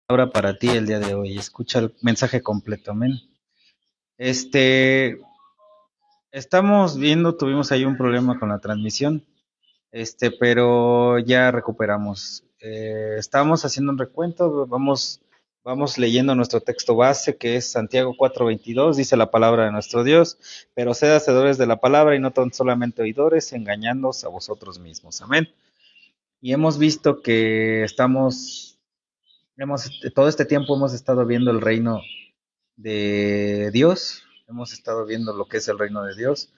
Palabra para ti el día de hoy. Escucha el mensaje completo, amén. Este, estamos viendo, tuvimos ahí un problema con la transmisión, pero ya recuperamos. Estamos haciendo un recuento, vamos leyendo nuestro texto base, que es Santiago 4:22, dice la palabra de nuestro Dios, pero sed hacedores de la palabra y no tan solamente oidores, engañándoos a vosotros mismos, amén. Y hemos visto que todo este tiempo hemos estado viendo el reino de Dios, hemos estado viendo lo que es el reino de Dios,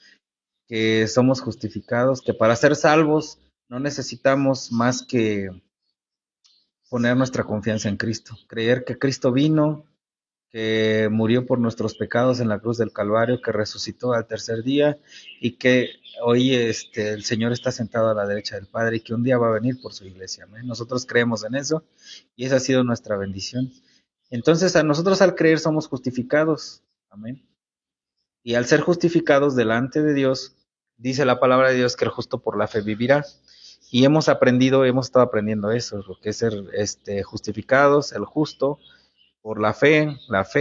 que somos justificados, que para ser salvos no necesitamos más que poner nuestra confianza en Cristo, creer que Cristo vino, que murió por nuestros pecados en la cruz del Calvario, que resucitó al tercer día y que hoy el Señor está sentado a la derecha del Padre y que un día va a venir por su iglesia. ¿Amén? Nosotros creemos en eso y esa ha sido nuestra bendición. Entonces, a nosotros al creer somos justificados. Amén. Y al ser justificados delante de Dios, dice la palabra de Dios que el justo por la fe vivirá. Y hemos estado aprendiendo eso, lo que es ser justificados, el justo por la fe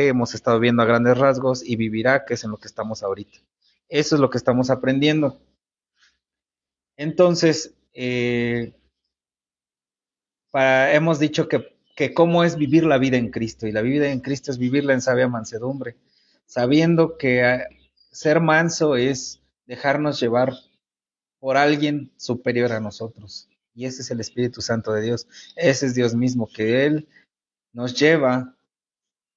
hemos estado viendo a grandes rasgos y vivirá, que es en lo que estamos ahorita. Eso es lo que estamos aprendiendo. Entonces, hemos dicho que cómo es vivir la vida en Cristo, y la vida en Cristo es vivirla en sabia mansedumbre, sabiendo que ser manso es dejarnos llevar por alguien superior a nosotros. Y ese es el Espíritu Santo de Dios. Ese es Dios mismo, que Él nos lleva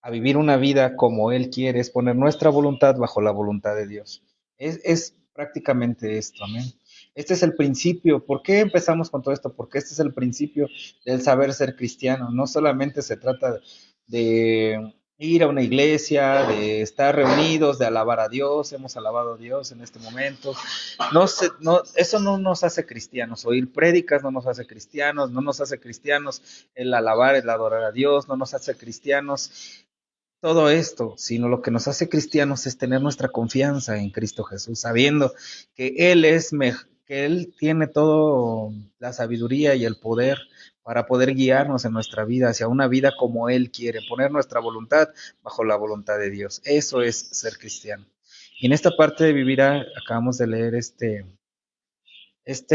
a vivir una vida como Él quiere, es poner nuestra voluntad bajo la voluntad de Dios. Es prácticamente esto, amén. Este es el principio. ¿Por qué empezamos con todo esto? Porque este es el principio del saber ser cristiano. No solamente se trata de ir a una iglesia, de estar reunidos, de alabar a Dios. Hemos alabado a Dios en este momento. Eso no nos hace cristianos. Oír prédicas no nos hace cristianos, no nos hace cristianos el alabar, el adorar a Dios, no nos hace cristianos todo esto, sino lo que nos hace cristianos es tener nuestra confianza en Cristo Jesús, sabiendo que que Él tiene toda la sabiduría y el poder para poder guiarnos en nuestra vida hacia una vida como Él quiere, poner nuestra voluntad bajo la voluntad de Dios. Eso es ser cristiano. Y en esta parte de vivir, acabamos de leer este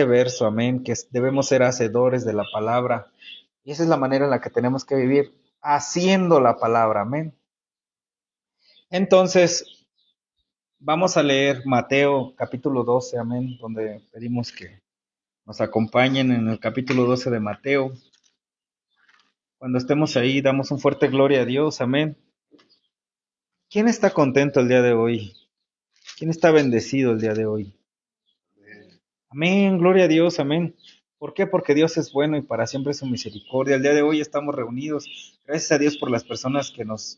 verso, amén, que debemos ser hacedores de la palabra. Y esa es la manera en la que tenemos que vivir, haciendo la palabra, amén. Entonces, vamos a leer Mateo capítulo 12, amén, donde pedimos que nos acompañen en el capítulo 12 de Mateo. Cuando estemos ahí, damos un fuerte gloria a Dios, amén. ¿Quién está contento el día de hoy? ¿Quién está bendecido el día de hoy? Amén, gloria a Dios, amén. ¿Por qué? Porque Dios es bueno y para siempre es su misericordia. El día de hoy estamos reunidos. Gracias a Dios por las personas que nos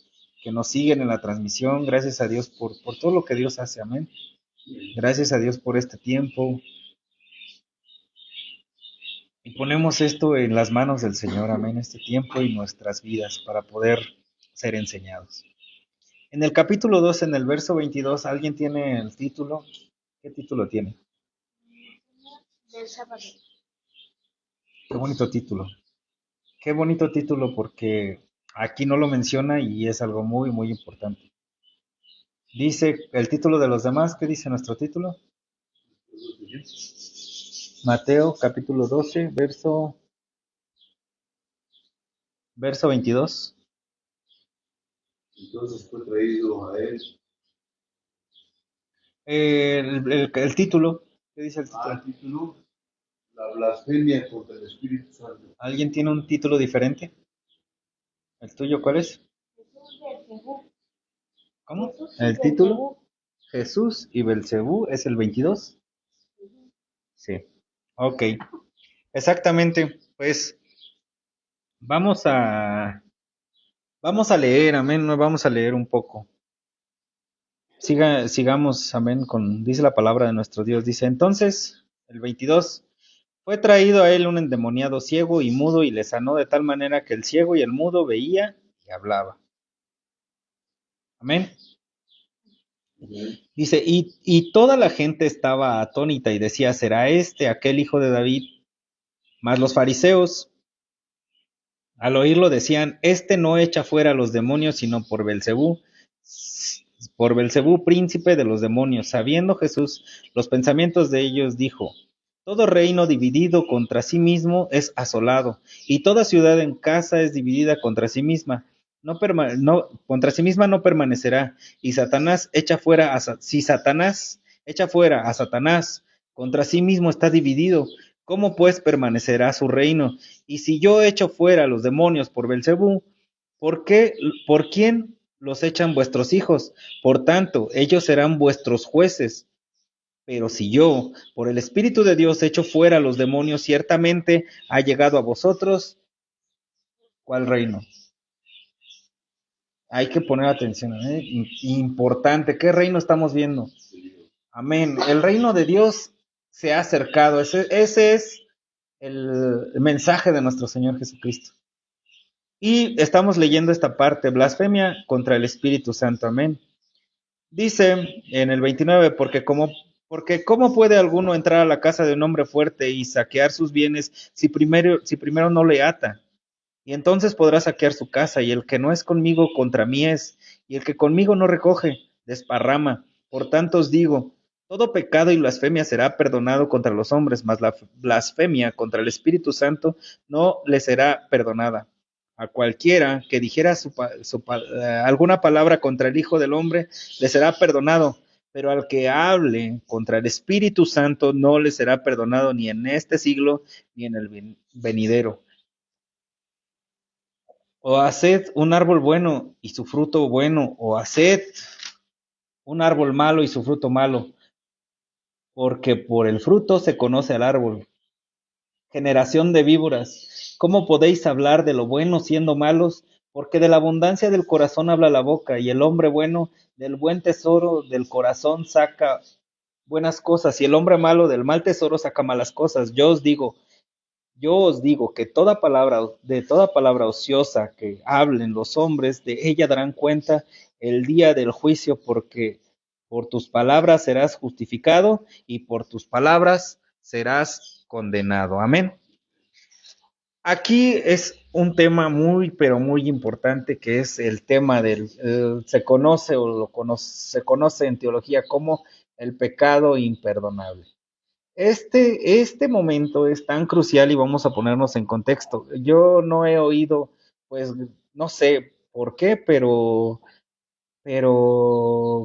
siguen en la transmisión. Gracias a Dios por todo lo que Dios hace, amén. Gracias a Dios por este tiempo. Y ponemos esto en las manos del Señor, amén, este tiempo y nuestras vidas para poder ser enseñados. En el capítulo 2, en el verso 22, ¿alguien tiene el título? ¿Qué título tiene? Del sábado. Qué bonito título. Qué bonito título porque aquí no lo menciona y es algo muy, muy importante. Dice el título de los demás, ¿qué dice nuestro título? Mateo capítulo 12, verso 22. Entonces fue traído a él. El título, ¿qué dice el título? El título, la blasfemia contra el Espíritu Santo. ¿Alguien tiene un título diferente? ¿El tuyo cuál es? ¿Cómo? ¿El título? Jesús y Belcebú es el 22. Sí. Ok. Exactamente. Pues vamos a leer, amén. Vamos a leer un poco. Sigamos, amén, dice la palabra de nuestro Dios. Dice, entonces, el 22, fue traído a él un endemoniado ciego y mudo y le sanó de tal manera que el ciego y el mudo veía y hablaba. Amén. Dice, y toda la gente estaba atónita y decía, ¿será este aquel hijo de David? Mas los fariseos Al oírlo decían, este no echa fuera a los demonios, sino por Belcebú, príncipe de los demonios. Sabiendo Jesús los pensamientos de ellos, dijo, todo reino dividido contra sí mismo es asolado, y toda ciudad en casa es dividida contra sí misma. Contra sí misma no permanecerá, y si Satanás echa fuera a Satanás, contra sí mismo está dividido. ¿Cómo pues permanecerá su reino? Y si yo echo fuera a los demonios por Belcebú, ¿por quién los echan vuestros hijos? Por tanto, ellos serán vuestros jueces. Pero si yo, por el Espíritu de Dios, echo fuera a los demonios, ciertamente ha llegado a vosotros, ¿cuál reino? Hay que poner atención, ¿eh? Importante, ¿qué reino estamos viendo? Amén. El reino de Dios se ha acercado. Ese es el mensaje de nuestro Señor Jesucristo. Y estamos leyendo esta parte, blasfemia contra el Espíritu Santo. Amén. Dice en el 29, porque ¿cómo puede alguno entrar a la casa de un hombre fuerte y saquear sus bienes si primero no le ata? Y entonces podrá saquear su casa, y el que no es conmigo contra mí es, y el que conmigo no recoge, desparrama. Por tanto os digo, todo pecado y blasfemia será perdonado contra los hombres, mas la blasfemia contra el Espíritu Santo no le será perdonada. A cualquiera que dijera alguna palabra contra el Hijo del Hombre, le será perdonado, pero al que hable contra el Espíritu Santo no le será perdonado ni en este siglo ni en el venidero. O haced un árbol bueno y su fruto bueno, o haced un árbol malo y su fruto malo, porque por el fruto se conoce al árbol. Generación de víboras, ¿cómo podéis hablar de lo bueno siendo malos? Porque de la abundancia del corazón habla la boca, y el hombre bueno del buen tesoro del corazón saca buenas cosas, y el hombre malo del mal tesoro saca malas cosas. Yo os digo que de toda palabra ociosa que hablen los hombres, de ella darán cuenta el día del juicio, porque por tus palabras serás justificado y por tus palabras serás condenado. Amén. Aquí es un tema muy, pero muy importante, que es el tema se conoce se conoce en teología como el pecado imperdonable. Este momento es tan crucial y vamos a ponernos en contexto. Yo no he oído, pues no sé por qué, pero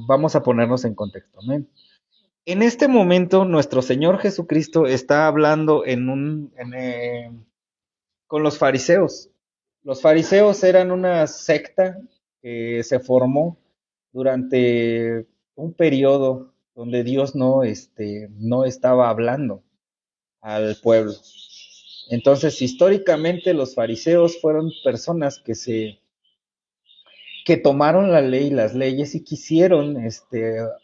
vamos a ponernos en contexto. Amén. En este momento, nuestro Señor Jesucristo está hablando con los fariseos. Los fariseos eran una secta que se formó durante un periodo donde Dios no estaba hablando al pueblo. Entonces, históricamente los fariseos fueron personas que tomaron la ley, las leyes, y quisieron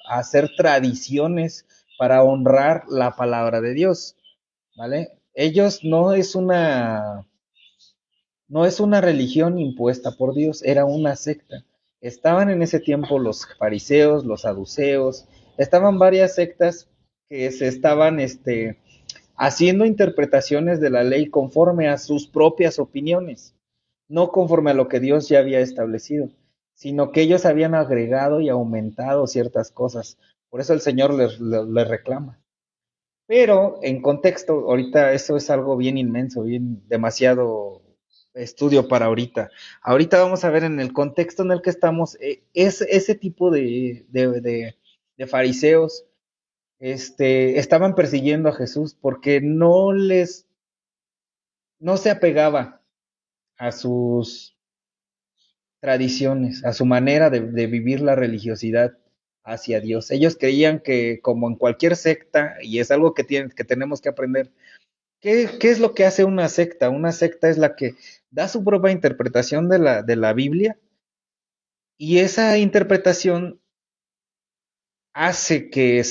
hacer tradiciones para honrar la palabra de Dios, ¿vale? Ellos no es una religión impuesta por Dios, era una secta. Estaban en ese tiempo los fariseos, los saduceos, estaban varias sectas que se estaban haciendo interpretaciones de la ley conforme a sus propias opiniones, no conforme a lo que Dios ya había establecido, sino que ellos habían agregado y aumentado ciertas cosas. Por eso el Señor les reclama. Pero en contexto, ahorita eso es algo bien inmenso, bien demasiado estudio para ahorita. Ahorita vamos a ver en el contexto en el que estamos, es ese tipo de fariseos estaban persiguiendo a Jesús porque no se apegaba a sus tradiciones, a su manera de vivir la religiosidad hacia Dios. Ellos creían que, como en cualquier secta, y es algo que tenemos que aprender, ¿qué es lo que hace una secta? Una secta es la que da su propia interpretación de la Biblia, y esa interpretación hace que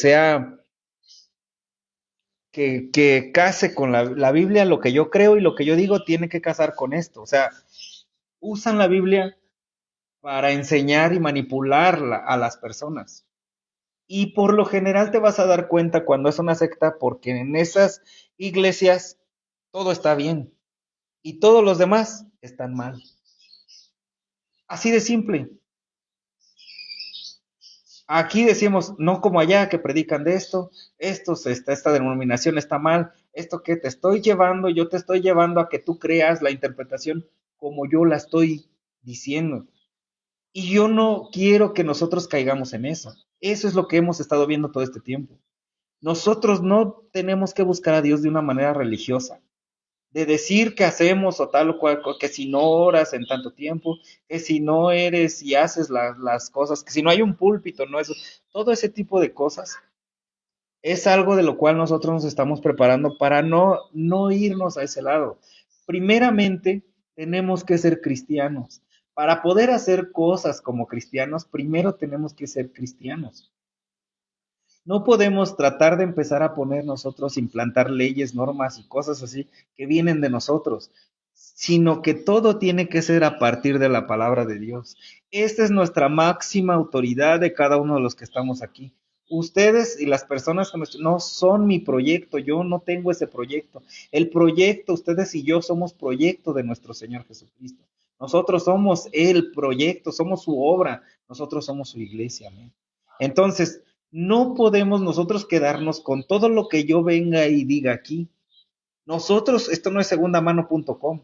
case con la Biblia. Lo que yo creo y lo que yo digo tiene que casar con esto. O sea, usan la Biblia para enseñar y manipular a las personas. Y por lo general te vas a dar cuenta cuando es una secta, porque en esas iglesias todo está bien. y todos los demás están mal. Así de simple. Aquí decimos, no como allá que predican de esto, esta denominación está mal, esto que te estoy llevando, yo te estoy llevando a que tú creas la interpretación como yo la estoy diciendo. Y yo no quiero que nosotros caigamos en eso. Eso es lo que hemos estado viendo todo este tiempo. Nosotros no tenemos que buscar a Dios de una manera religiosa, de decir que hacemos o tal o cual, que si no oras en tanto tiempo, que si no eres y haces las cosas, que si no hay un púlpito, no eso, todo ese tipo de cosas es algo de lo cual nosotros nos estamos preparando para no irnos a ese lado. Primeramente, tenemos que ser cristianos. Para poder hacer cosas como cristianos, primero tenemos que ser cristianos. No podemos tratar de empezar a poner nosotros, implantar leyes, normas y cosas así que vienen de nosotros, sino que todo tiene que ser a partir de la palabra de Dios. Esta es nuestra máxima autoridad de cada uno de los que estamos aquí. Ustedes y las personas que no son mi proyecto, yo no tengo ese proyecto. El proyecto, ustedes y yo somos proyecto de nuestro Señor Jesucristo. Nosotros somos el proyecto, somos su obra, nosotros somos su iglesia. Amén. Entonces, no podemos nosotros quedarnos con todo lo que yo venga y diga aquí. Nosotros, esto no es segundamano.com.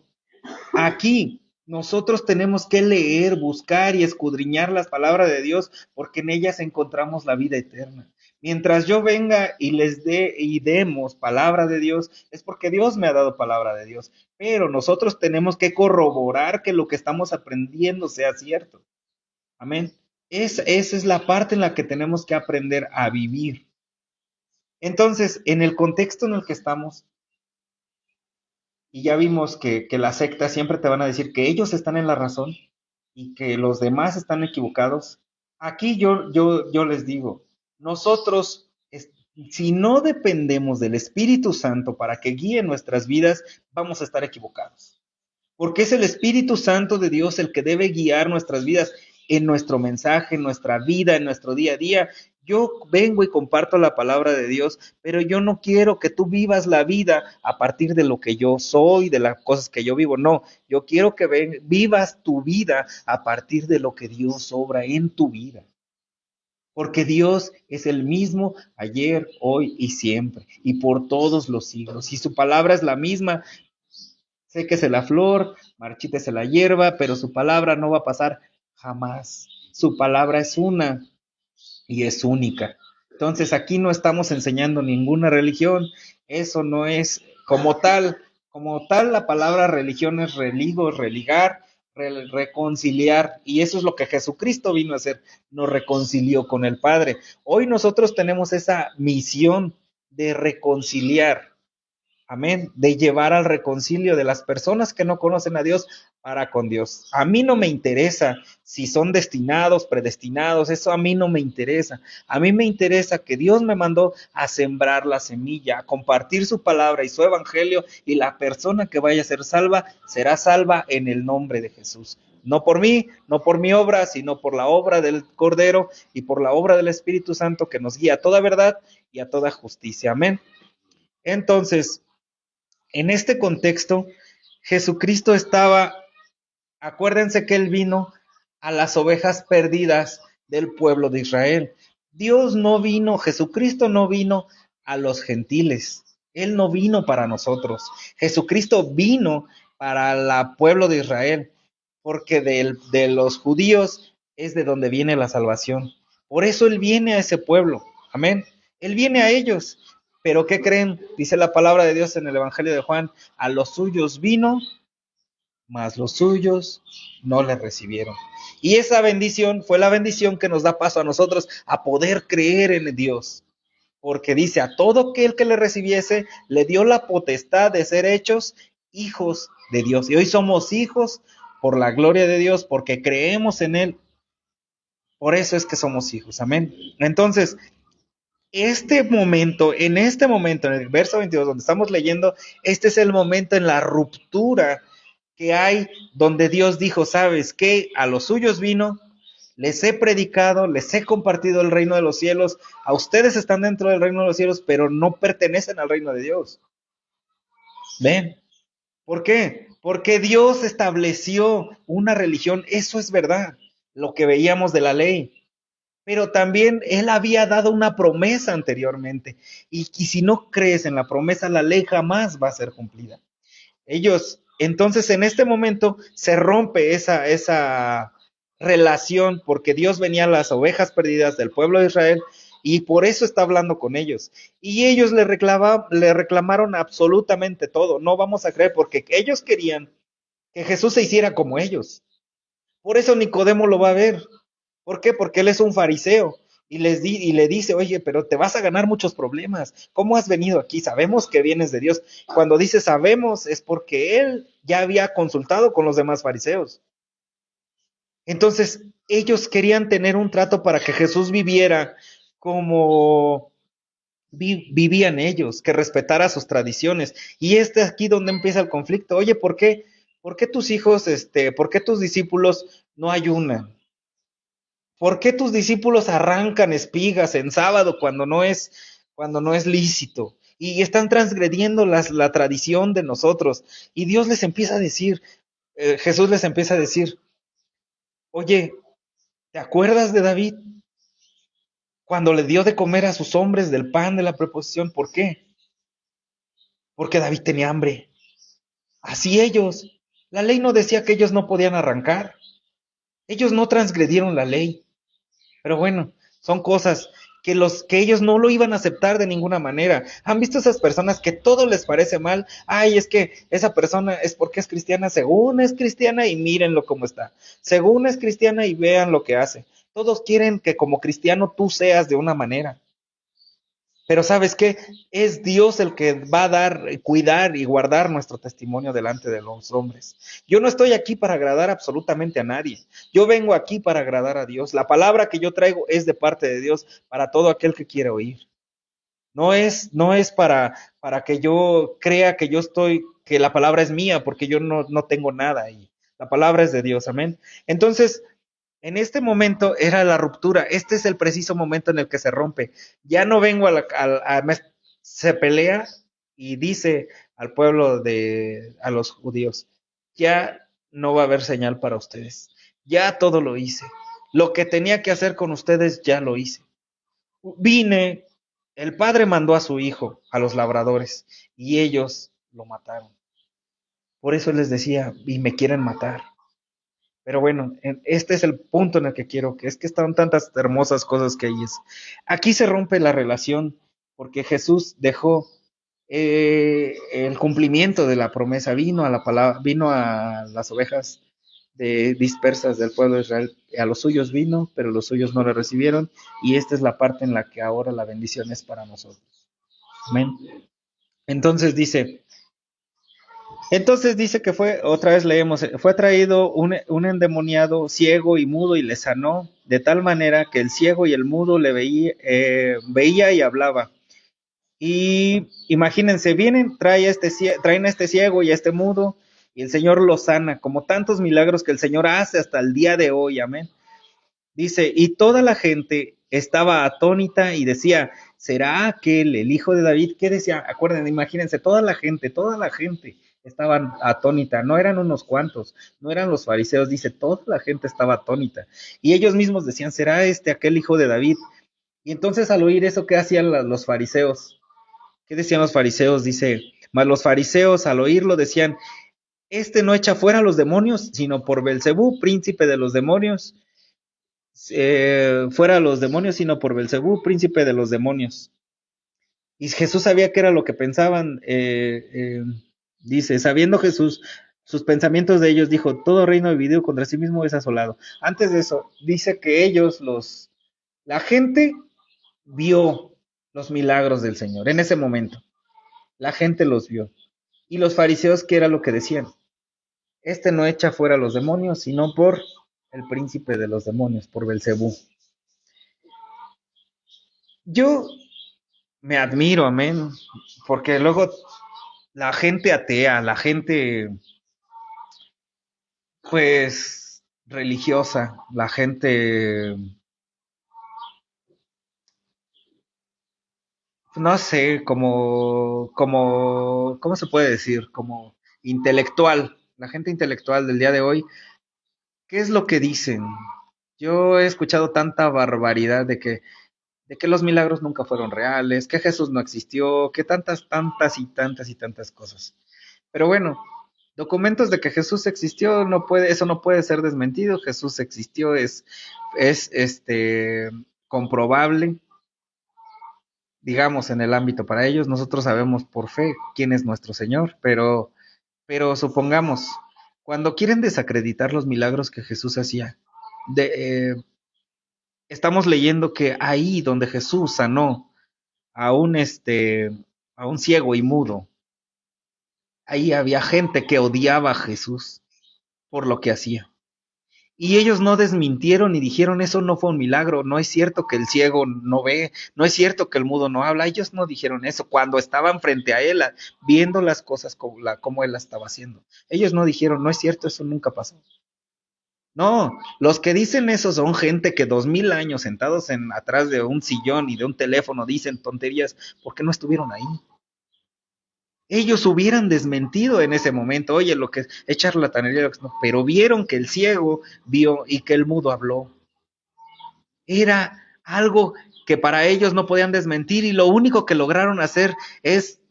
Aquí nosotros tenemos que leer, buscar y escudriñar las palabras de Dios, porque en ellas encontramos la vida eterna. Mientras yo venga y les dé y demos palabra de Dios, es porque Dios me ha dado palabra de Dios. Pero nosotros tenemos que corroborar que lo que estamos aprendiendo sea cierto. Amén. Esa es la parte en la que tenemos que aprender a vivir. Entonces, en el contexto en el que estamos, y ya vimos que las sectas siempre te van a decir que ellos están en la razón y que los demás están equivocados. Aquí yo les digo, nosotros, si no dependemos del Espíritu Santo para que guíe nuestras vidas, vamos a estar equivocados. Porque es el Espíritu Santo de Dios el que debe guiar nuestras vidas en nuestro mensaje, en nuestra vida, en nuestro día a día. Yo vengo y comparto la palabra de Dios, pero yo no quiero que tú vivas la vida a partir de lo que yo soy, de las cosas que yo vivo. No, yo quiero que vivas tu vida a partir de lo que Dios obra en tu vida. Porque Dios es el mismo ayer, hoy y siempre, y por todos los siglos. Y su palabra es la misma. Séquese la flor, marchítese la hierba, pero su palabra no va a pasar jamás. Su palabra es una y es única. Entonces aquí no estamos enseñando ninguna religión, eso no es como tal la palabra religión es religo, religar, reconciliar, y eso es lo que Jesucristo vino a hacer, nos reconcilió con el Padre. Hoy nosotros tenemos esa misión de reconciliar. Amén, de llevar al reconcilio de las personas que no conocen a Dios para con Dios. A mí no me interesa si son destinados, predestinados, eso a mí no me interesa. A mí me interesa que Dios me mandó a sembrar la semilla, a compartir su palabra y su evangelio, y la persona que vaya a ser salva será salva en el nombre de Jesús. No por mí, no por mi obra, sino por la obra del Cordero y por la obra del Espíritu Santo que nos guía a toda verdad y a toda justicia. Amén. Entonces, en este contexto, Jesucristo estaba, acuérdense que Él vino a las ovejas perdidas del pueblo de Israel. Dios no vino, Jesucristo no vino a los gentiles. Él no vino para nosotros. Jesucristo vino para el pueblo de Israel, porque de los judíos es de donde viene la salvación. Por eso Él viene a ese pueblo. Amén. Él viene a ellos. Pero ¿qué creen? Dice la palabra de Dios en el Evangelio de Juan, a los suyos vino, mas los suyos no le recibieron. Y esa bendición fue la bendición que nos da paso a nosotros a poder creer en Dios. Porque dice, a todo aquel que le recibiese, le dio la potestad de ser hechos hijos de Dios. Y hoy somos hijos por la gloria de Dios, porque creemos en Él. Por eso es que somos hijos. Amén. Entonces, en este momento, en el verso 22, donde estamos leyendo, este es el momento en la ruptura que hay, donde Dios dijo, ¿sabes qué? A los suyos vino, les he predicado, les he compartido el reino de los cielos, a ustedes están dentro del reino de los cielos, pero no pertenecen al reino de Dios. ¿Ven? ¿Por qué? Porque Dios estableció una religión, eso es verdad, lo que veíamos de la ley. Pero también Él había dado una promesa anteriormente. Y si no crees en la promesa, la ley jamás va a ser cumplida. Entonces en este momento se rompe esa relación porque Dios venía a las ovejas perdidas del pueblo de Israel y por eso está hablando con ellos. Y ellos le reclamaron absolutamente todo. No vamos a creer porque ellos querían que Jesús se hiciera como ellos. Por eso Nicodemo lo va a ver. ¿Por qué? Porque él es un fariseo y le dice, oye, pero te vas a ganar muchos problemas. ¿Cómo has venido aquí? Sabemos que vienes de Dios. Cuando dice sabemos es porque él ya había consultado con los demás fariseos. Entonces, ellos querían tener un trato para que Jesús viviera como vivían ellos, que respetara sus tradiciones. Y aquí donde empieza el conflicto. Oye, ¿por qué tus hijos, por qué tus discípulos no ayunan? ¿Por qué tus discípulos arrancan espigas en sábado cuando no es lícito? Y están transgrediendo la tradición de nosotros. Y Dios les empieza a decir, Jesús les empieza a decir, oye, ¿te acuerdas de David? Cuando le dio de comer a sus hombres del pan de la preposición, ¿por qué? Porque David tenía hambre. Así ellos. La ley no decía que ellos no podían arrancar. Ellos no transgredieron la ley. Pero bueno, son cosas que ellos no lo iban a aceptar de ninguna manera. ¿Han visto esas personas que todo les parece mal? Ay, es que esa persona es porque es cristiana, según es cristiana y mírenlo cómo está. Según es cristiana y vean lo que hace. Todos quieren que como cristiano tú seas de una manera. Pero ¿sabes qué? Es Dios el que va a dar, cuidar y guardar nuestro testimonio delante de los hombres. Yo no estoy aquí para agradar absolutamente a nadie. Yo vengo aquí para agradar a Dios. La palabra que yo traigo es de parte de Dios para todo aquel que quiere oír. No es para que yo crea que la palabra es mía, porque yo no tengo nada ahí. La palabra es de Dios, amén. Entonces, en este momento era la ruptura. Este es el preciso momento en el que se rompe. Ya no vengo se pelea y dice al pueblo a los judíos, ya no va a haber señal para ustedes. Ya todo lo hice. Lo que tenía que hacer con ustedes ya lo hice. Vine, el padre mandó a su hijo a los labradores y ellos lo mataron. Por eso les decía, y me quieren matar. Pero bueno, este es el punto en el que quiero, que es que están tantas hermosas cosas que hay. Aquí se rompe la relación porque Jesús dejó el cumplimiento de la promesa, vino a las ovejas dispersas del pueblo de Israel, a los suyos vino, pero los suyos no le recibieron, y esta es la parte en la que ahora la bendición es para nosotros. Amén. Entonces dice que otra vez leemos, fue traído un endemoniado ciego y mudo y le sanó, de tal manera que el ciego y el mudo le veía y hablaba. Y imagínense, traen a este ciego y a este mudo, y el Señor los sana, como tantos milagros que el Señor hace hasta el día de hoy, amén. Dice, y toda la gente estaba atónita y decía, ¿será aquel el hijo de David? ¿Qué decía? Acuérdense, imagínense, toda la gente estaban atónita, no eran unos cuantos, no eran los fariseos, dice, toda la gente estaba atónita. Y ellos mismos decían, ¿será este aquel hijo de David? Y entonces al oír eso, ¿qué hacían los fariseos? ¿Qué decían los fariseos? Dice, mas los fariseos al oírlo decían, este no echa fuera a los demonios, sino por Belcebú, príncipe de los demonios. Fuera a los demonios, sino por Belcebú, príncipe de los demonios. Y Jesús sabía que era lo que pensaban. Dice, sabiendo Jesús sus pensamientos de ellos, dijo, todo reino dividido contra sí mismo es asolado. Antes de eso, dice que la gente vio los milagros del Señor en ese momento. La gente los vio. Y los fariseos, ¿qué era lo que decían? Este no echa fuera a los demonios, sino por el príncipe de los demonios, por Belcebú. Yo me admiro, amén, porque luego la gente atea, la gente, pues, religiosa, la gente, no sé, ¿cómo se puede decir? Como intelectual, la gente intelectual del día de hoy, ¿qué es lo que dicen? Yo he escuchado tanta barbaridad de que los milagros nunca fueron reales, que Jesús no existió, que tantas cosas. Pero bueno, documentos de que Jesús existió, eso no puede ser desmentido. Jesús existió, es comprobable, digamos, en el ámbito para ellos. Nosotros sabemos por fe quién es nuestro Señor, pero supongamos, cuando quieren desacreditar los milagros que Jesús hacía, de, estamos leyendo que ahí donde Jesús sanó a a un ciego y mudo, ahí había gente que odiaba a Jesús por lo que hacía. Y ellos no desmintieron y dijeron, eso no fue un milagro, no es cierto que el ciego no ve, no es cierto que el mudo no habla. Ellos no dijeron eso cuando estaban frente a él, viendo las cosas como él las estaba haciendo. Ellos no dijeron, no es cierto, eso nunca pasó. No, los que dicen eso son gente que 2000 años sentados atrás de un sillón y de un teléfono dicen tonterías porque no estuvieron ahí. Ellos hubieran desmentido en ese momento, oye, lo que es charlatanería, no, pero vieron que el ciego vio y que el mudo habló. Era algo que para ellos no podían desmentir y lo único que lograron hacer es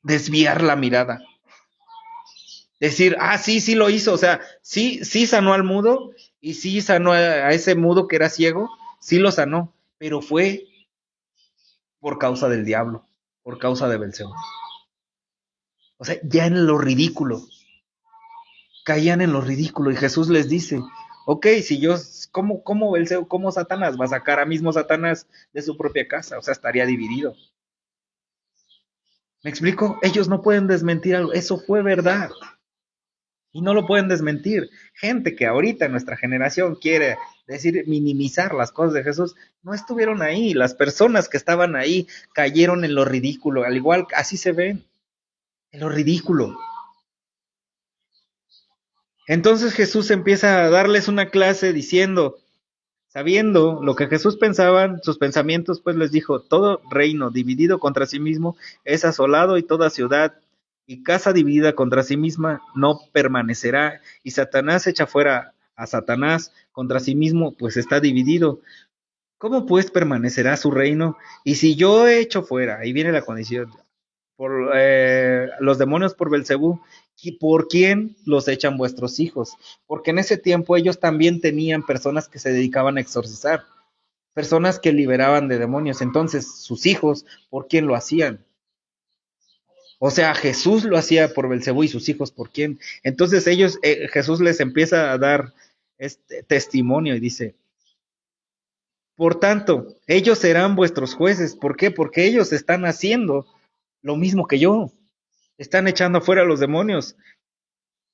desviar la mirada. Decir, sí, sí lo hizo, o sea, sí, sí sanó al mudo y sí sanó a ese mudo que era ciego, sí lo sanó, pero fue por causa del diablo, por causa de Belcebú. O sea, ya en lo ridículo, caían en lo ridículo y Jesús les dice, ok, si yo, ¿cómo Belcebú, cómo Satanás va a sacar a mismo Satanás de su propia casa? O sea, estaría dividido. ¿Me explico? Ellos no pueden desmentir algo, eso fue verdad. Y no lo pueden desmentir. Gente que ahorita en nuestra generación quiere decir, minimizar las cosas de Jesús, no estuvieron ahí. Las personas que estaban ahí cayeron en lo ridículo. Al igual, así se ven, en lo ridículo. Entonces Jesús empieza a darles una clase diciendo, sabiendo lo que Jesús pensaba, sus pensamientos, pues les dijo, todo reino dividido contra sí mismo es asolado y toda ciudad y casa dividida contra sí misma no permanecerá. Y Satanás echa fuera a Satanás contra sí mismo, pues está dividido. ¿Cómo pues permanecerá su reino? Y si yo he hecho fuera, ahí viene la condición, por los demonios por Belcebú, ¿y por quién los echan vuestros hijos? Porque en ese tiempo ellos también tenían personas que se dedicaban a exorcizar, personas que liberaban de demonios. Entonces, sus hijos, ¿por quién lo hacían? O sea, Jesús lo hacía por Belcebú y sus hijos, ¿por quién? Entonces Jesús les empieza a dar este testimonio y dice, por tanto, ellos serán vuestros jueces. ¿Por qué? Porque ellos están haciendo lo mismo que yo. Están echando afuera a los demonios.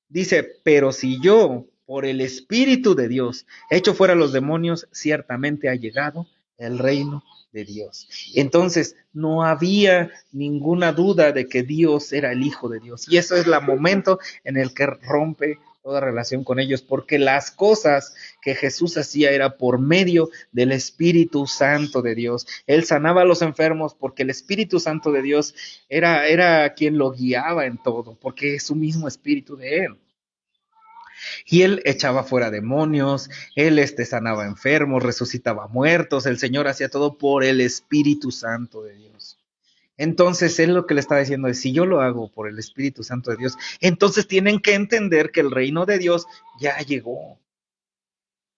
Dice, pero si yo, por el Espíritu de Dios, echo fuera a los demonios, ciertamente ha llegado el reino de Dios. Entonces, no había ninguna duda de que Dios era el Hijo de Dios. Y eso es el momento en el que rompe toda relación con ellos, porque las cosas que Jesús hacía era por medio del Espíritu Santo de Dios. Él sanaba a los enfermos porque el Espíritu Santo de Dios era quien lo guiaba en todo, porque es su mismo Espíritu de Él. Y él echaba fuera demonios, él sanaba enfermos, resucitaba muertos, el Señor hacía todo por el Espíritu Santo de Dios. Entonces él lo que le estaba diciendo es, si yo lo hago por el Espíritu Santo de Dios, entonces tienen que entender que el reino de Dios ya llegó.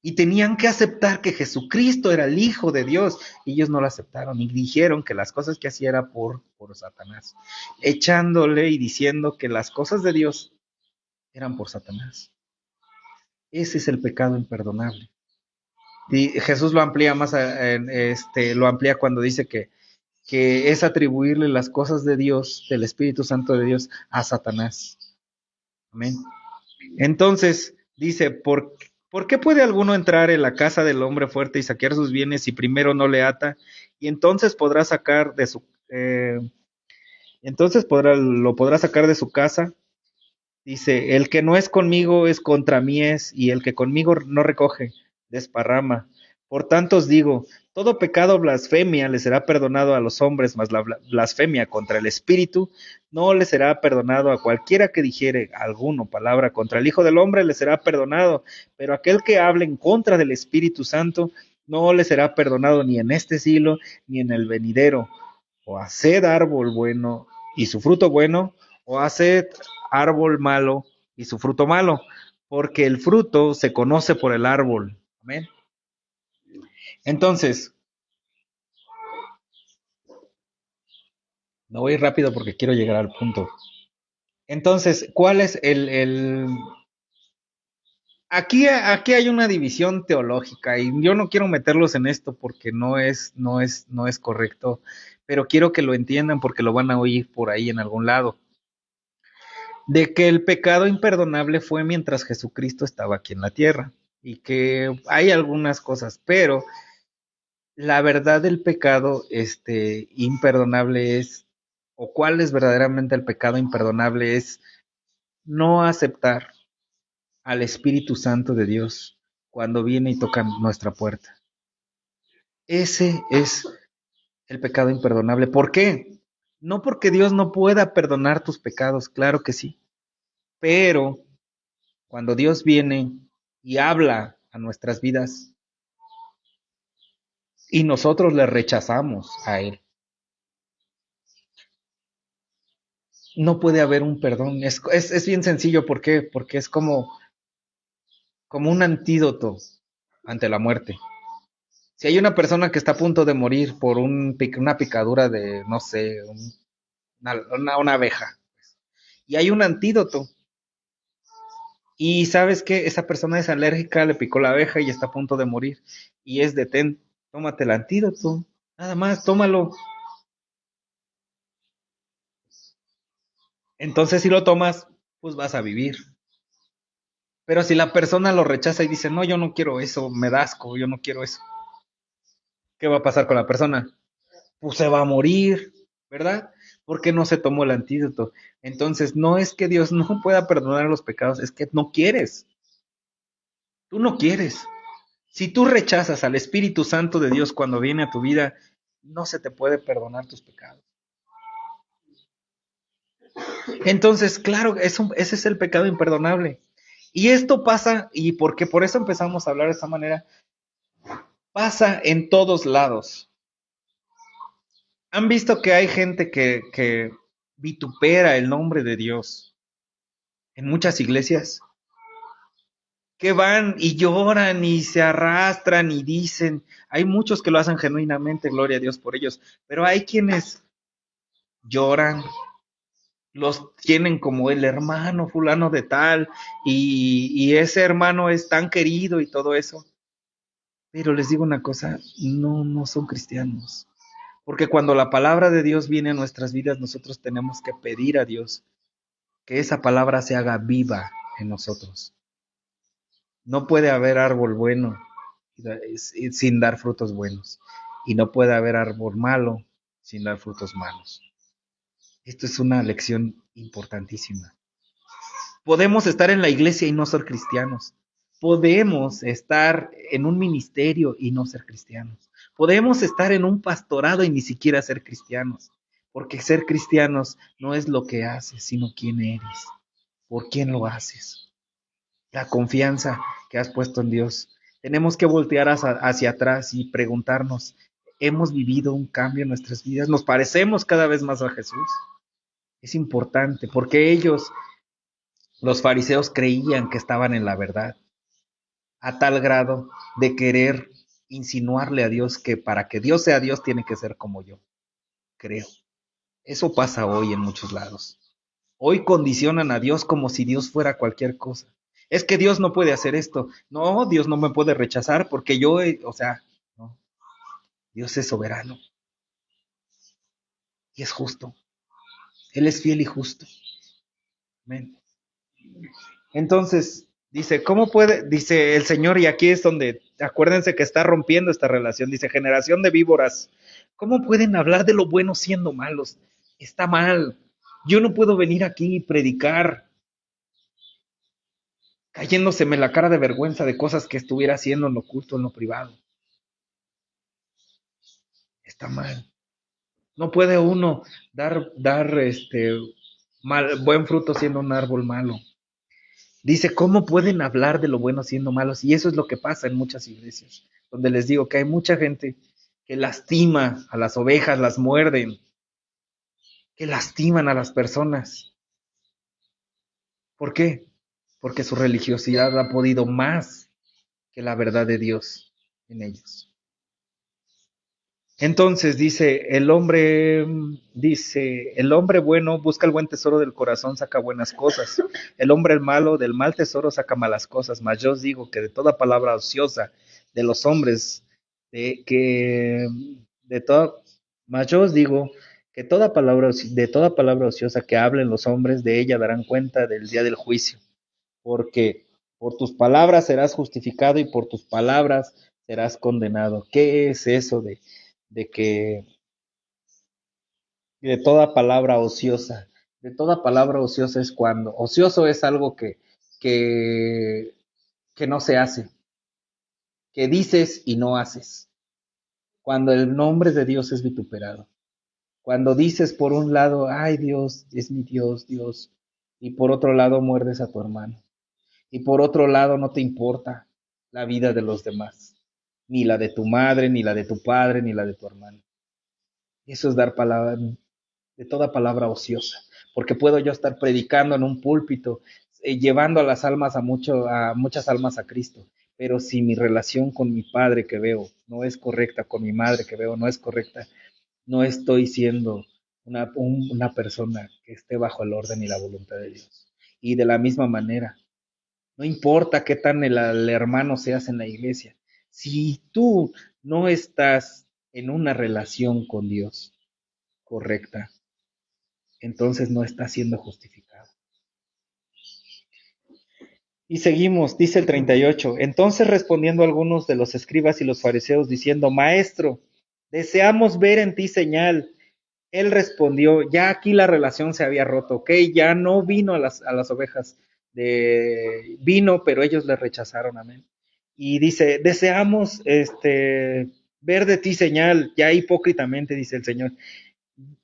Y tenían que aceptar que Jesucristo era el Hijo de Dios. Y ellos no lo aceptaron y dijeron que las cosas que hacía era por Satanás, echándole y diciendo que las cosas de Dios eran por Satanás. Ese es el pecado imperdonable. Y Jesús lo amplía más, lo amplía cuando dice que es atribuirle las cosas de Dios, del Espíritu Santo de Dios, a Satanás. Amén. Entonces, dice, ¿por qué puede alguno entrar en la casa del hombre fuerte y saquear sus bienes si primero no le ata? Y entonces podrá sacar de su, lo podrá sacar de su casa. Dice, el que no es conmigo es contra mí es, y el que conmigo no recoge, desparrama. Por tanto os digo, todo pecado blasfemia le será perdonado a los hombres, mas la blasfemia contra el Espíritu no le será perdonado a cualquiera que dijere alguna palabra contra el Hijo del Hombre, le será perdonado, pero aquel que hable en contra del Espíritu Santo, no le será perdonado ni en este siglo, ni en el venidero. O haced árbol bueno y su fruto bueno, o haced árbol malo y su fruto malo, porque el fruto se conoce por el árbol. Amén. Entonces, no voy rápido porque quiero llegar al punto. Entonces, ¿cuál es Aquí hay una división teológica y yo no quiero meterlos en esto porque no es correcto, pero quiero que lo entiendan porque lo van a oír por ahí en algún lado. De que el pecado imperdonable fue mientras Jesucristo estaba aquí en la tierra y que hay algunas cosas, pero la verdad del pecado imperdonable es, o cuál es verdaderamente el pecado imperdonable es no aceptar al Espíritu Santo de Dios cuando viene y toca nuestra puerta. Ese es el pecado imperdonable. ¿Por qué? No porque Dios no pueda perdonar tus pecados, claro que sí, pero cuando Dios viene y habla a nuestras vidas y nosotros le rechazamos a Él, no puede haber un perdón. Es bien sencillo, ¿por qué? Porque es como un antídoto ante la muerte. Si hay una persona que está a punto de morir por una picadura de, no sé, una abeja, y hay un antídoto, y sabes que esa persona es alérgica, le picó la abeja y está a punto de morir, y es tómate el antídoto, nada más, tómalo. Entonces, si lo tomas, pues vas a vivir. Pero si la persona lo rechaza y dice, no, yo no quiero eso, me da asco, yo no quiero eso, ¿qué va a pasar con la persona? Pues se va a morir, ¿verdad? Porque no se tomó el antídoto. Entonces, no es que Dios no pueda perdonar los pecados, es que no quieres. Tú no quieres. Si tú rechazas al Espíritu Santo de Dios cuando viene a tu vida, no se te puede perdonar tus pecados. Entonces, claro, ese es el pecado imperdonable. Y esto pasa, y porque por eso empezamos a hablar de esta manera, pasa en todos lados. ¿Han visto que hay gente que vitupera el nombre de Dios en muchas iglesias? Que van y lloran y se arrastran y dicen, hay muchos que lo hacen genuinamente, gloria a Dios por ellos, pero hay quienes lloran, los tienen como el hermano fulano de tal, y ese hermano es tan querido y todo eso. Pero les digo una cosa, no son cristianos. Porque cuando la palabra de Dios viene a nuestras vidas, nosotros tenemos que pedir a Dios que esa palabra se haga viva en nosotros. No puede haber árbol bueno sin dar frutos buenos. Y no puede haber árbol malo sin dar frutos malos. Esto es una lección importantísima. Podemos estar en la iglesia y no ser cristianos. Podemos estar en un ministerio y no ser cristianos. Podemos estar en un pastorado y ni siquiera ser cristianos. Porque ser cristianos no es lo que haces, sino quién eres, por quién lo haces. La confianza que has puesto en Dios. Tenemos que voltear hacia atrás y preguntarnos, ¿hemos vivido un cambio en nuestras vidas? ¿Nos parecemos cada vez más a Jesús? Es importante porque ellos, los fariseos, creían que estaban en la verdad, a tal grado de querer insinuarle a Dios que para que Dios sea Dios tiene que ser como yo, creo. Eso pasa hoy en muchos lados. Hoy condicionan a Dios como si Dios fuera cualquier cosa. Es que Dios no puede hacer esto. No, Dios no me puede rechazar porque no. Dios es soberano y es justo. Él es fiel y justo. Amén. Entonces, dice, ¿cómo puede? Dice el Señor, y aquí es donde, acuérdense que está rompiendo esta relación, dice, generación de víboras, ¿cómo pueden hablar de lo bueno siendo malos? Está mal. Yo no puedo venir aquí y predicar cayéndoseme la cara de vergüenza de cosas que estuviera haciendo en lo oculto, en lo privado. Está mal. No puede uno dar buen fruto siendo un árbol malo. Dice, ¿cómo pueden hablar de lo bueno siendo malos? Y eso es lo que pasa en muchas iglesias, donde les digo que hay mucha gente que lastima a las ovejas, las muerden, que lastiman a las personas. ¿Por qué? Porque su religiosidad ha podido más que la verdad de Dios en ellos. Entonces dice, el hombre bueno busca el buen tesoro del corazón, saca buenas cosas. El hombre malo del mal tesoro saca malas cosas. Mas yo os digo que de toda palabra ociosa de los hombres, de toda, mas yo os digo que de toda palabra ociosa que hablen los hombres, de ella darán cuenta del día del juicio. Porque por tus palabras serás justificado y por tus palabras serás condenado. ¿Qué es eso de que de toda palabra ociosa? De toda palabra ociosa es cuando ocioso es algo que, que no se hace, que dices y no haces. Cuando el nombre de Dios es vituperado. Cuando dices por un lado, ay Dios, es mi Dios, Dios, y por otro lado muerdes a tu hermano. Y por otro lado no te importa la vida de los demás, ni la de tu madre, ni la de tu padre, ni la de tu hermano. Eso es dar palabra, de toda palabra ociosa, porque puedo yo estar predicando en un púlpito, llevando a las almas a muchas almas a Cristo, pero si mi relación con mi padre que veo no es correcta, con mi madre que veo no es correcta, no estoy siendo una persona que esté bajo el orden y la voluntad de Dios. Y de la misma manera, no importa qué tan el hermano seas en la iglesia, si tú no estás en una relación con Dios correcta, entonces no está siendo justificado. Y seguimos, dice el 38. Entonces respondiendo algunos de los escribas y los fariseos diciendo, Maestro, deseamos ver en ti señal. Él respondió, ya aquí la relación se había roto, ¿ok? Ya no vino a las ovejas, vino, pero ellos le rechazaron, amén. Y dice, deseamos ver de ti señal, ya hipócritamente, dice el Señor.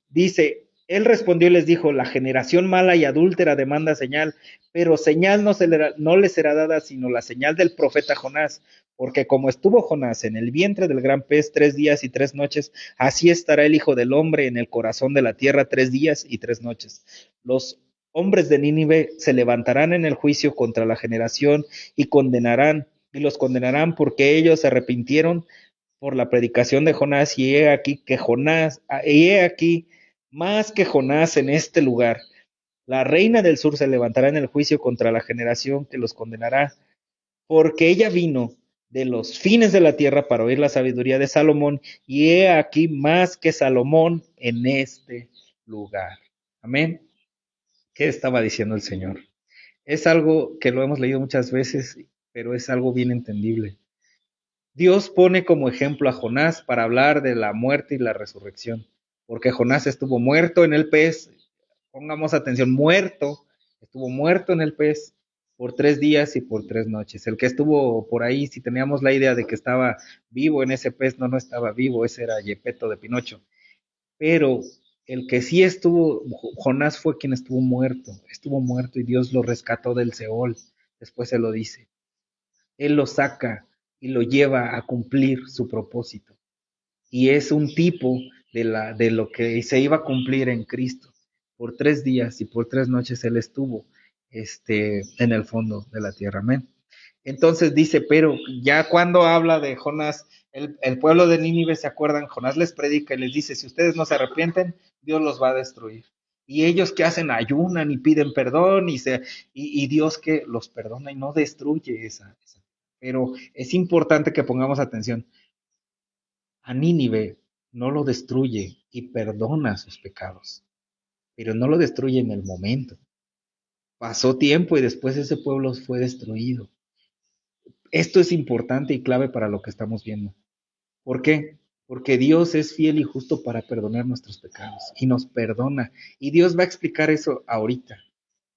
Dice, él respondió y les dijo, la generación mala y adúltera demanda señal, pero señal no le será dada sino la señal del profeta Jonás, porque como estuvo Jonás en el vientre del gran pez 3 días y 3 noches, así estará el Hijo del Hombre en el corazón de la tierra 3 días y 3 noches. Los hombres de Nínive se levantarán en el juicio contra la generación y los condenarán porque ellos se arrepintieron por la predicación de Jonás, y he aquí más que Jonás en este lugar. La reina del sur se levantará en el juicio contra la generación que los condenará, porque ella vino de los fines de la tierra para oír la sabiduría de Salomón, y he aquí más que Salomón en este lugar. Amén. ¿Qué estaba diciendo el Señor? Es algo que lo hemos leído muchas veces, pero es algo bien entendible. Dios pone como ejemplo a Jonás para hablar de la muerte y la resurrección, porque Jonás estuvo muerto en el pez, pongamos atención, estuvo muerto en el pez por 3 días y por 3 noches. El que estuvo por ahí, si teníamos la idea de que estaba vivo en ese pez, no estaba vivo, ese era Gepetto de Pinocho. Pero el que sí estuvo, Jonás fue quien estuvo muerto y Dios lo rescató del Seol, después se lo dice. Él lo saca y lo lleva a cumplir su propósito. Y es un tipo de lo que se iba a cumplir en Cristo. Por 3 días y por 3 noches Él estuvo en el fondo de la tierra. Amén. Entonces dice, pero ya cuando habla de Jonás, el pueblo de Nínive, ¿se acuerdan? Jonás les predica y les dice, si ustedes no se arrepienten, Dios los va a destruir. Y ellos que hacen ayunan y piden perdón y Dios que los perdona y no destruye esa. Pero es importante que pongamos atención. A Nínive no lo destruye y perdona sus pecados, pero no lo destruye en el momento. Pasó tiempo y después ese pueblo fue destruido. Esto es importante y clave para lo que estamos viendo. ¿Por qué? Porque Dios es fiel y justo para perdonar nuestros pecados y nos perdona. Y Dios va a explicar eso ahorita.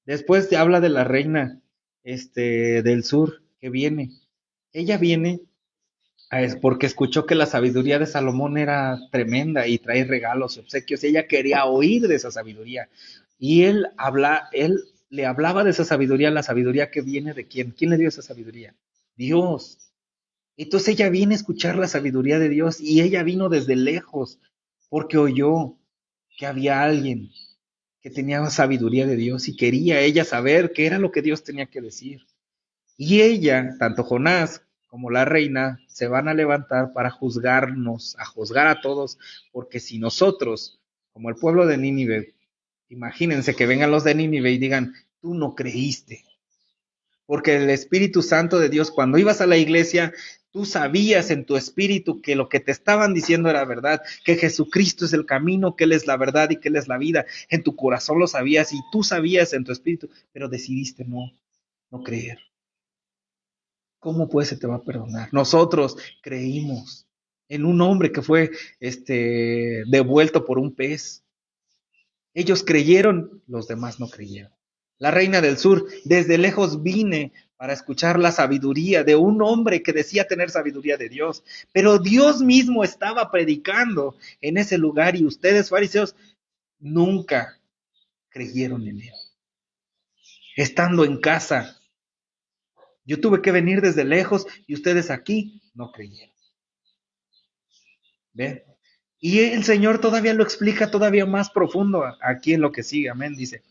Después habla de la reina del sur que viene. Ella viene es porque escuchó que la sabiduría de Salomón era tremenda y trae regalos y obsequios. Ella quería oír de esa sabiduría. Y él le hablaba de esa sabiduría, la sabiduría que viene de quién. ¿Quién le dio esa sabiduría? Dios. Entonces ella viene a escuchar la sabiduría de Dios y ella vino desde lejos porque oyó que había alguien que tenía sabiduría de Dios y quería ella saber qué era lo que Dios tenía que decir. Y ella, tanto Jonás como la reina, se van a levantar para juzgarnos, a juzgar a todos, porque si nosotros, como el pueblo de Nínive, imagínense que vengan los de Nínive y digan, tú no creíste, porque el Espíritu Santo de Dios, cuando ibas a la iglesia, tú sabías en tu espíritu que lo que te estaban diciendo era verdad, que Jesucristo es el camino, que Él es la verdad y que Él es la vida. En tu corazón lo sabías y tú sabías en tu espíritu, pero decidiste no creer. ¿Cómo pues se te va a perdonar? Nosotros creímos en un hombre que fue devuelto por un pez. Ellos creyeron, los demás no creyeron. La reina del sur, desde lejos vine para escuchar la sabiduría de un hombre que decía tener sabiduría de Dios, pero Dios mismo estaba predicando en ese lugar y ustedes, fariseos, nunca creyeron en él. Estando en casa, yo tuve que venir desde lejos y ustedes aquí no creyeron. ¿Ven? Y el Señor todavía lo explica todavía más profundo aquí en lo que sigue, amén, dice.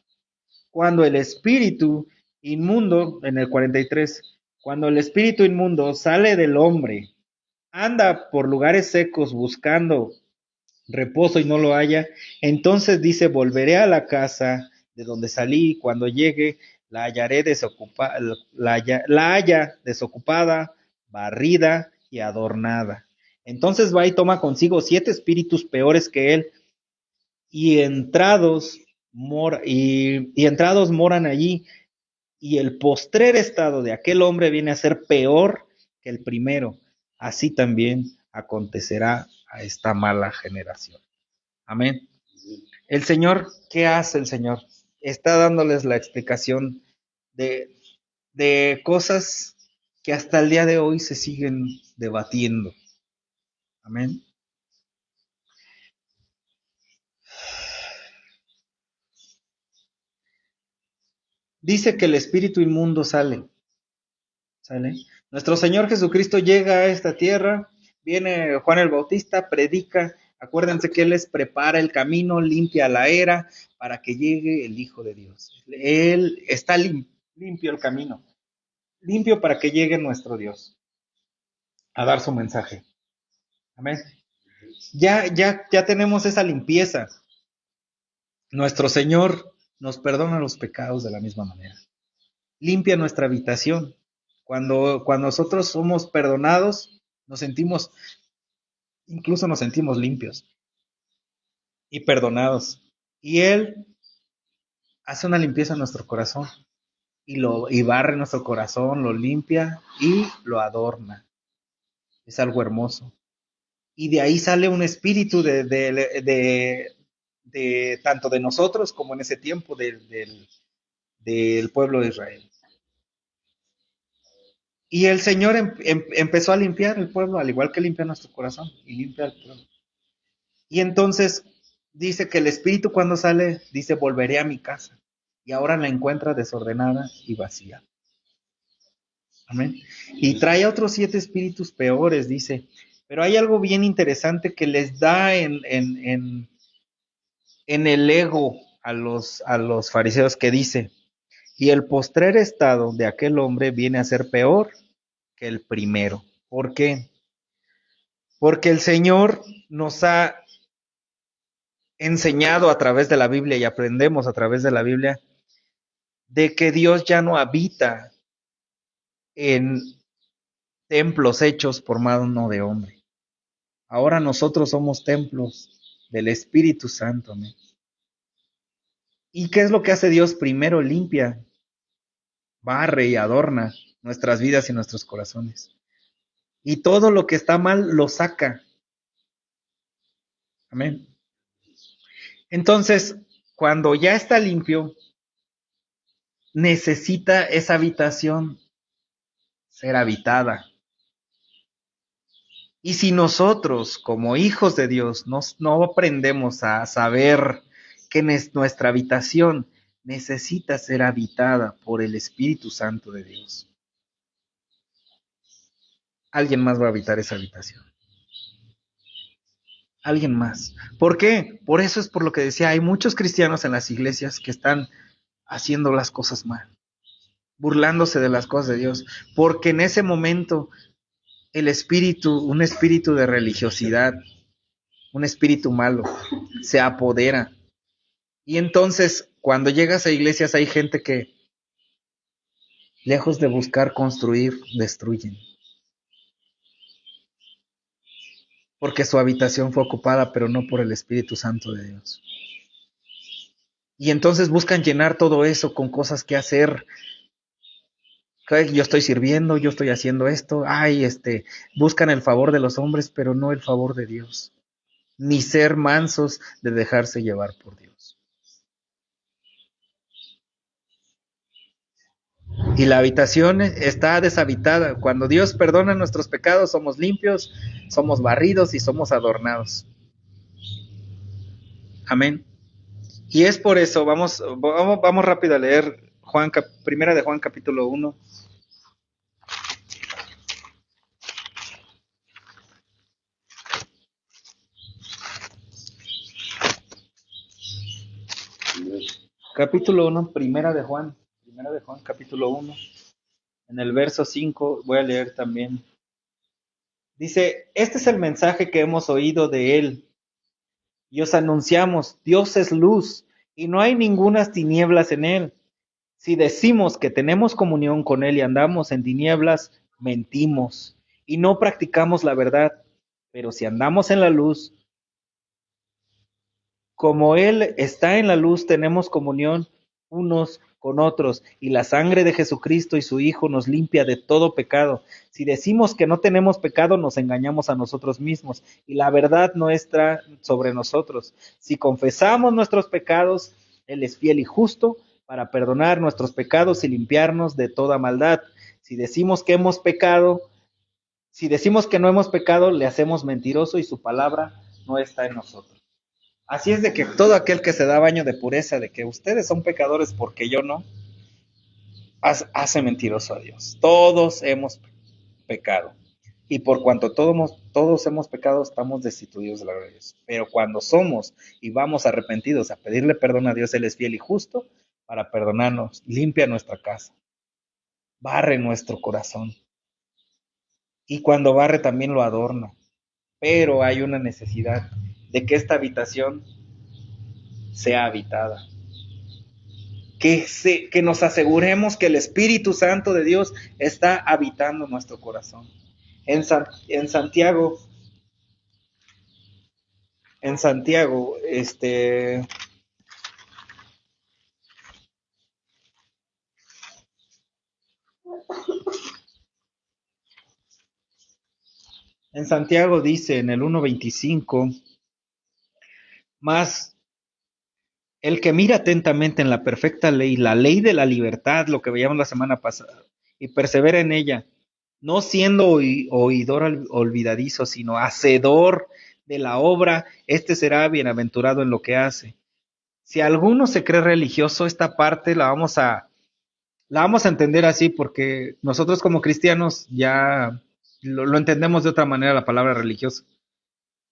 Cuando el espíritu inmundo, en el 43, cuando el espíritu inmundo sale del hombre, anda por lugares secos buscando reposo y no lo halla, entonces dice, volveré a la casa de donde salí, y cuando llegue la hallaré desocupada, la haya desocupada, barrida y adornada. Entonces va y toma consigo 7 espíritus peores que él, y entrados moran allí, y el postrer estado de aquel hombre viene a ser peor que el primero. Así también acontecerá a esta mala generación. Amén. El Señor, ¿qué hace el Señor? Está dándoles la explicación de cosas que hasta el día de hoy se siguen debatiendo. Amén. Dice que el espíritu inmundo sale. Nuestro Señor Jesucristo llega a esta tierra, viene Juan el Bautista, predica, acuérdense que Él les prepara el camino, limpia la era para que llegue el Hijo de Dios. Él está limpio el camino, limpio para que llegue nuestro Dios a dar su mensaje. Amén. Ya tenemos esa limpieza. Nuestro Señor nos perdona los pecados de la misma manera. Limpia nuestra habitación. Cuando nosotros somos perdonados, incluso nos sentimos limpios y perdonados. Y Él hace una limpieza en nuestro corazón y barre nuestro corazón, lo limpia y lo adorna. Es algo hermoso. Y de ahí sale un espíritu de tanto de nosotros como en ese tiempo del pueblo de Israel. Y el Señor empezó a limpiar el pueblo, al igual que limpia nuestro corazón y limpia el pueblo. Y entonces dice que el espíritu cuando sale, dice, volveré a mi casa. Y ahora la encuentra desordenada y vacía. Amén. Y trae a otros 7 espíritus peores, dice. Pero hay algo bien interesante que les da en el ego a los fariseos que dice, y el postrer estado de aquel hombre viene a ser peor que el primero. ¿Por qué? Porque el Señor nos ha enseñado a través de la Biblia y aprendemos a través de la Biblia de que Dios ya no habita en templos hechos por mano de hombre. Ahora nosotros somos templos del Espíritu Santo. ¿No? ¿Y qué es lo que hace Dios? Primero limpia, barre y adorna nuestras vidas y nuestros corazones. Y todo lo que está mal lo saca. Amén. Entonces, cuando ya está limpio, necesita esa habitación ser habitada. Y si nosotros, como hijos de Dios, no aprendemos a saber que nuestra habitación necesita ser habitada por el Espíritu Santo de Dios. Alguien más va a habitar esa habitación. Alguien más. ¿Por qué? Por eso es por lo que decía, hay muchos cristianos en las iglesias que están haciendo las cosas mal, burlándose de las cosas de Dios, porque en ese momento el espíritu, un espíritu de religiosidad, un espíritu malo, se apodera. Y entonces, cuando llegas a iglesias, hay gente que, lejos de buscar construir, destruyen. Porque su habitación fue ocupada, pero no por el Espíritu Santo de Dios. Y entonces buscan llenar todo eso con cosas que hacer. Yo estoy sirviendo, yo estoy haciendo esto. Buscan el favor de los hombres, pero no el favor de Dios. Ni ser mansos de dejarse llevar por Dios. Y la habitación está deshabitada. Cuando Dios perdona nuestros pecados, somos limpios, somos barridos y somos adornados. Amén. Y es por eso, vamos rápido a leer Primera de Juan capítulo 1. Capítulo 1, Primera de Juan, capítulo 1, en el verso 5, voy a leer también. Dice, este es el mensaje que hemos oído de él, y os anunciamos, Dios es luz, y no hay ningunas tinieblas en él. Si decimos que tenemos comunión con él y andamos en tinieblas, mentimos, y no practicamos la verdad. Pero si andamos en la luz, como él está en la luz, tenemos comunión unos con otros, y la sangre de Jesucristo y su Hijo nos limpia de todo pecado. Si decimos que no tenemos pecado, nos engañamos a nosotros mismos, y la verdad no está sobre nosotros. Si confesamos nuestros pecados, él es fiel y justo para perdonar nuestros pecados y limpiarnos de toda maldad. Si decimos que no hemos pecado, le hacemos mentiroso y su palabra no está en nosotros. Así es de que todo aquel que se da baño de pureza, de que ustedes son pecadores porque yo no, hace mentiroso a Dios. Todos hemos pecado. Y por cuanto todos hemos pecado, estamos destituidos de la gloria de Dios. Pero cuando somos y vamos arrepentidos a pedirle perdón a Dios, Él es fiel y justo para perdonarnos, limpia nuestra casa, barre nuestro corazón. Y cuando barre también lo adorna. Pero hay una necesidad de que esta habitación sea habitada. Que nos aseguremos que el Espíritu Santo de Dios está habitando nuestro corazón. En Santiago, en Santiago dice en el 1:25, más el que mira atentamente en la perfecta ley, la ley de la libertad, lo que veíamos la semana pasada, y persevera en ella, no siendo oidor olvidadizo, sino hacedor de la obra, este será bienaventurado en lo que hace. Si alguno se cree religioso, esta parte la vamos a entender así, porque nosotros como cristianos ya lo entendemos de otra manera la palabra religioso.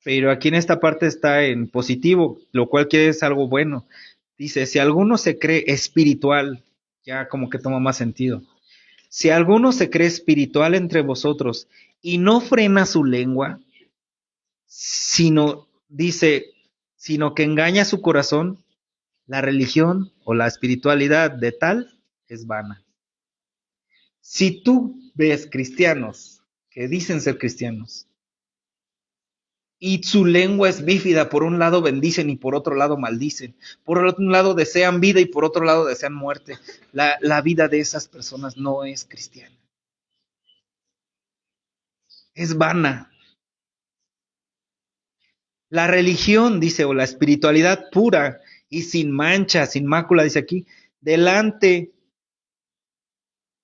Pero aquí en esta parte está en positivo, lo cual quiere es algo bueno. Dice, si alguno se cree espiritual, ya como que toma más sentido. Si alguno se cree espiritual entre vosotros y no frena su lengua, sino que engaña su corazón, la religión o la espiritualidad de tal es vana. Si tú ves cristianos que dicen ser cristianos y su lengua es bífida, por un lado bendicen y por otro lado maldicen, por un lado desean vida y por otro lado desean muerte, la vida de esas personas no es cristiana. Es vana. La religión, dice, o la espiritualidad pura y sin mancha, sin mácula, dice aquí,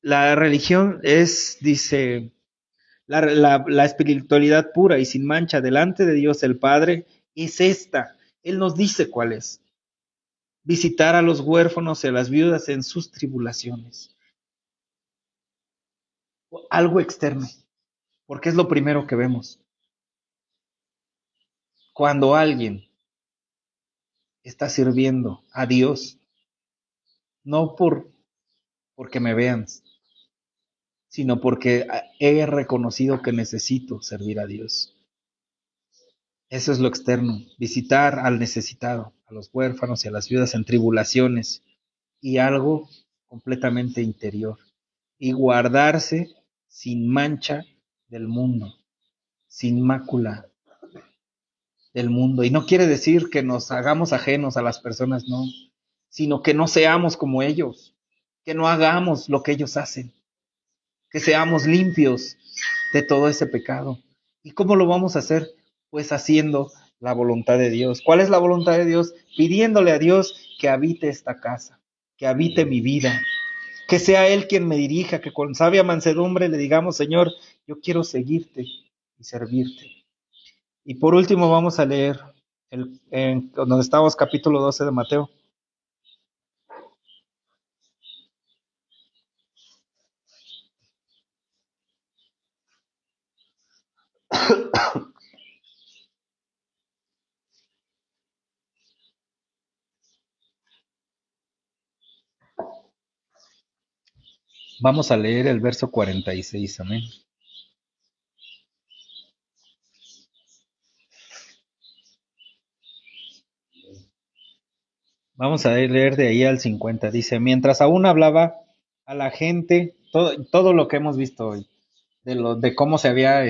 la religión es, dice, la espiritualidad pura y sin mancha delante de Dios el Padre es esta. Él nos dice cuál es. visitar a los huérfanos y a las viudas en sus tribulaciones. Algo externo, porque es lo primero que vemos. Cuando alguien está sirviendo a Dios, no porque me vean, sino porque he reconocido que necesito servir a Dios. Eso es lo externo, visitar al necesitado, a los huérfanos y a las viudas en tribulaciones, y algo completamente interior, y guardarse sin mancha del mundo, sin mácula del mundo. Y no quiere decir que nos hagamos ajenos a las personas, no, sino que no seamos como ellos, que no hagamos lo que ellos hacen, que seamos limpios de todo ese pecado. ¿Y cómo lo vamos a hacer? Pues haciendo la voluntad de Dios. ¿Cuál es la voluntad de Dios? Pidiéndole a Dios que habite esta casa, que habite mi vida, que sea Él quien me dirija, que con sabia mansedumbre le digamos, Señor, yo quiero seguirte y servirte. Y por último vamos a leer donde estamos, capítulo 12 de Mateo. Vamos a leer el verso 46, amén. Vamos a leer de ahí al 50. Dice, mientras aún hablaba a la gente, todo lo que hemos visto hoy, de cómo se había,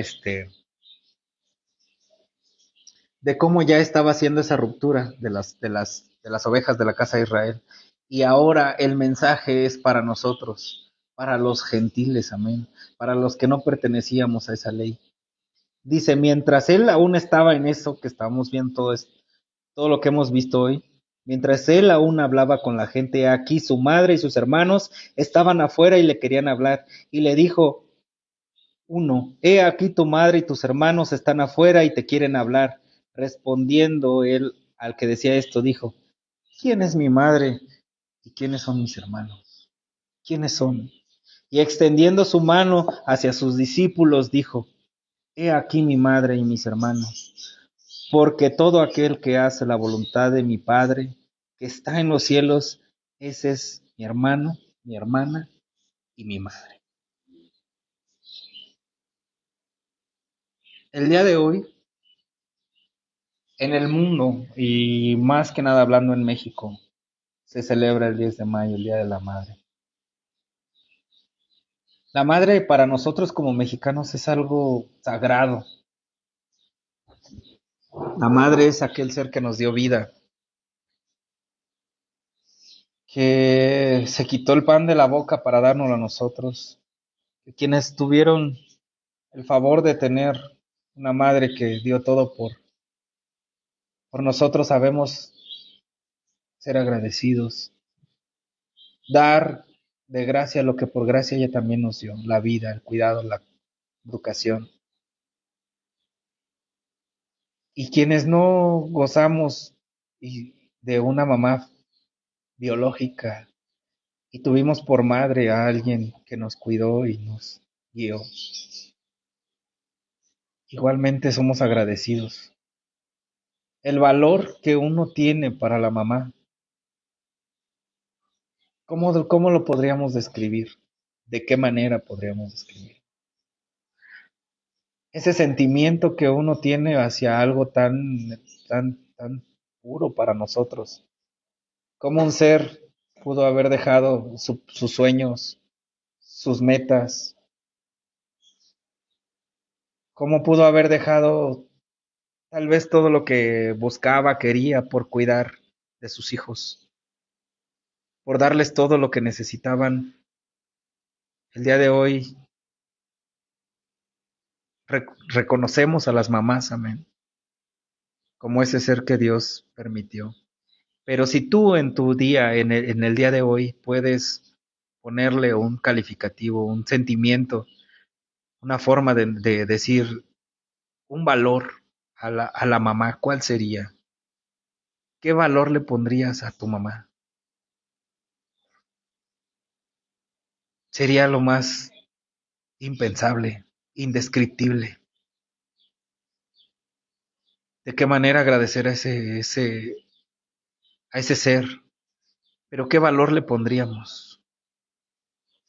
de cómo ya estaba haciendo esa ruptura de las ovejas de la casa de Israel. Y ahora el mensaje es para nosotros, para los gentiles, amén, para los que no pertenecíamos a esa ley. Dice, mientras él aún estaba en eso que estábamos viendo todo lo que hemos visto hoy, mientras él aún hablaba con la gente, aquí su madre y sus hermanos estaban afuera y le querían hablar. Y le dijo uno, he aquí tu madre y tus hermanos están afuera y te quieren hablar. Respondiendo él al que decía esto, dijo, ¿quién es mi madre y quiénes son mis hermanos? ¿Quiénes son? Y extendiendo su mano hacia sus discípulos, dijo, he aquí mi madre y mis hermanos, porque todo aquel que hace la voluntad de mi Padre, que está en los cielos, ese es mi hermano, mi hermana y mi madre. El día de hoy, en el mundo, y más que nada hablando en México, se celebra el 10 de mayo, el Día de la Madre. La madre para nosotros como mexicanos es algo sagrado. La madre es aquel ser que nos dio vida, que se quitó el pan de la boca para dárnoslo a nosotros, que quienes tuvieron el favor de tener una madre que dio todo por nosotros, sabemos ser agradecidos, dar de gracia lo que por gracia ella también nos dio, la vida, el cuidado, la educación. Y quienes no gozamos de una mamá biológica y tuvimos por madre a alguien que nos cuidó y nos guió, igualmente somos agradecidos. El valor que uno tiene para la mamá, ¿cómo lo podríamos describir? ¿De qué manera podríamos describir? Ese sentimiento que uno tiene hacia algo tan puro para nosotros. ¿Cómo un ser pudo haber dejado sus sueños, sus metas? ¿Cómo pudo haber dejado tal vez todo lo que buscaba, quería por cuidar de sus hijos, por darles todo lo que necesitaban? El día de hoy reconocemos a las mamás, amén, como ese ser que Dios permitió. Pero si tú en tu día, en el día de hoy, puedes ponerle un calificativo, un sentimiento, una forma de decir un valor a la mamá, ¿cuál sería? ¿Qué valor le pondrías a tu mamá? sería lo más impensable, indescriptible. ¿De qué manera agradecer a ese ser? Pero ¿qué valor le pondríamos?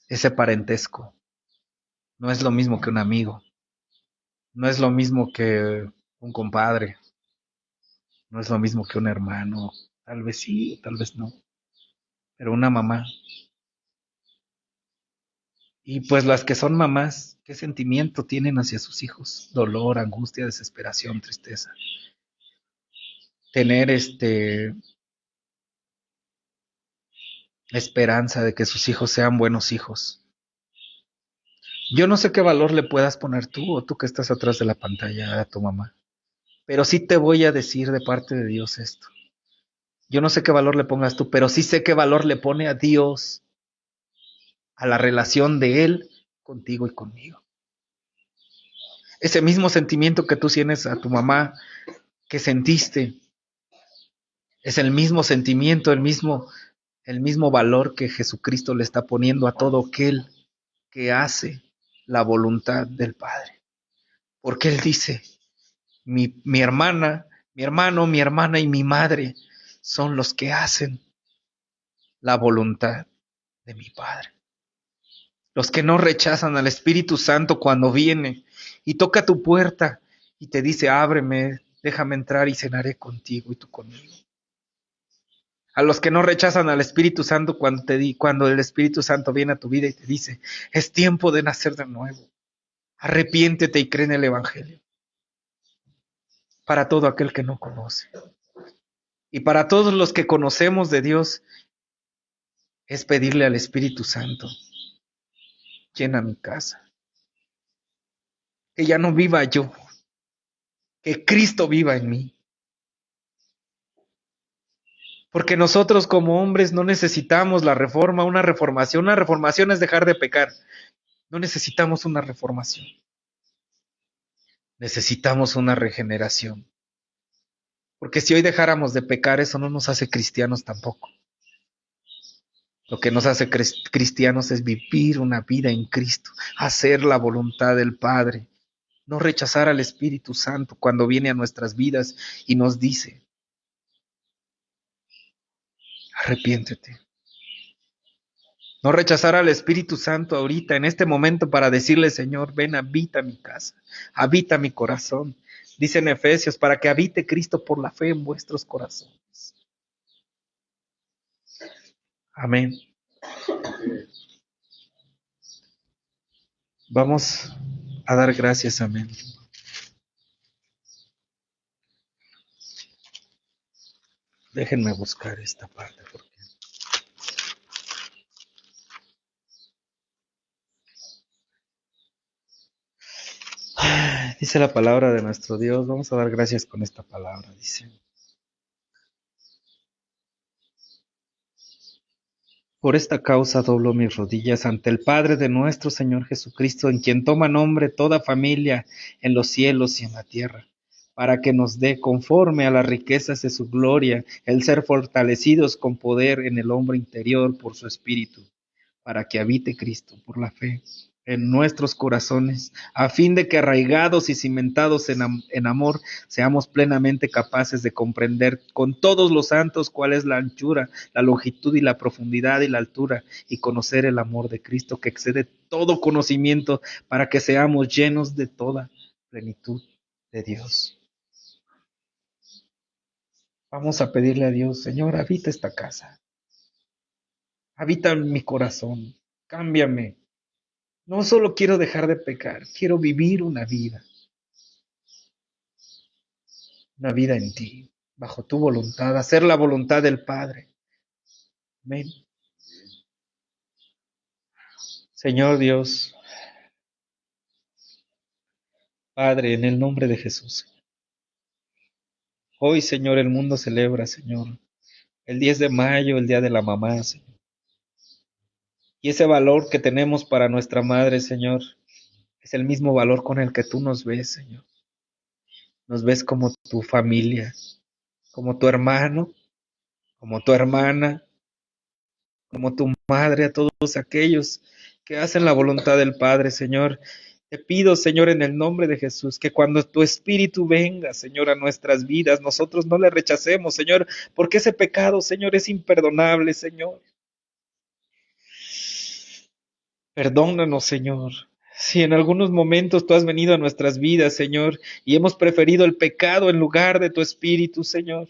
Ese parentesco. No es lo mismo que un amigo. No es lo mismo que un compadre. No es lo mismo que un hermano. Tal vez sí, tal vez no. Pero una mamá. Y pues las que son mamás, ¿qué sentimiento tienen hacia sus hijos? Dolor, angustia, desesperación, tristeza. Tener esperanza de que sus hijos sean buenos hijos. Yo no sé qué valor le puedas poner tú o tú que estás atrás de la pantalla a tu mamá, pero sí te voy a decir de parte de Dios esto. Yo no sé qué valor le pongas tú, pero sí sé qué valor le pone a Dios a la relación de Él contigo y conmigo. Ese mismo sentimiento que tú tienes a tu mamá, que sentiste, es el mismo sentimiento, el mismo valor que Jesucristo le está poniendo a todo aquel que hace la voluntad del Padre. Porque Él dice, mi hermana, mi hermano, mi hermana y mi madre son los que hacen la voluntad de mi Padre. Los que no rechazan al Espíritu Santo cuando viene y toca tu puerta y te dice, ábreme, déjame entrar y cenaré contigo y tú conmigo. A los que no rechazan al Espíritu Santo cuando el Espíritu Santo viene a tu vida y te dice, es tiempo de nacer de nuevo. Arrepiéntete y cree en el Evangelio. Para todo aquel que no conoce. Y para todos los que conocemos de Dios, es pedirle al Espíritu Santo, llena mi casa. Que ya no viva yo, que Cristo viva en mí. Porque nosotros como hombres no necesitamos la reforma, una reformación. Una reformación es dejar de pecar. No necesitamos una reformación. Necesitamos una regeneración. Porque si hoy dejáramos de pecar, eso no nos hace cristianos tampoco. Lo que nos hace cristianos es vivir una vida en Cristo, hacer la voluntad del Padre, no rechazar al Espíritu Santo cuando viene a nuestras vidas y nos dice, arrepiéntete. No rechazar al Espíritu Santo ahorita, en este momento, para decirle, Señor, ven, habita mi casa, habita mi corazón. Dice en Efesios, para que habite Cristo por la fe en vuestros corazones. Amén. Vamos a dar gracias, amén. Déjenme buscar esta parte. Dice la palabra de nuestro Dios. Vamos a dar gracias con esta palabra. Dice. Por esta causa doblo mis rodillas ante el Padre de nuestro Señor Jesucristo, en quien toma nombre toda familia en los cielos y en la tierra, para que nos dé conforme a las riquezas de su gloria, el ser fortalecidos con poder en el hombre interior por su Espíritu, para que habite Cristo por la fe en nuestros corazones, a fin de que arraigados y cimentados en amor, seamos plenamente capaces de comprender con todos los santos cuál es la anchura, la longitud y la profundidad y la altura, y conocer el amor de Cristo que excede todo conocimiento, para que seamos llenos de toda plenitud de Dios. Vamos a pedirle a Dios, Señor, habita esta casa, habita en mi corazón, cámbiame. No solo quiero dejar de pecar, quiero vivir una vida en ti, bajo tu voluntad, hacer la voluntad del Padre. Amén. Señor Dios, Padre, en el nombre de Jesús. Hoy, Señor, el mundo celebra, Señor, el 10 de mayo, el Día de la Mamá, Señor. Y ese valor que tenemos para nuestra madre, Señor, es el mismo valor con el que tú nos ves, Señor. Nos ves como tu familia, como tu hermano, como tu hermana, como tu madre, a todos aquellos que hacen la voluntad del Padre, Señor. Te pido, Señor, en el nombre de Jesús, que cuando tu Espíritu venga, Señor, a nuestras vidas, nosotros no le rechacemos, Señor, porque ese pecado, Señor, es imperdonable, Señor. Perdónanos, Señor. Si en algunos momentos tú has venido a nuestras vidas, Señor, y hemos preferido el pecado en lugar de tu Espíritu, Señor.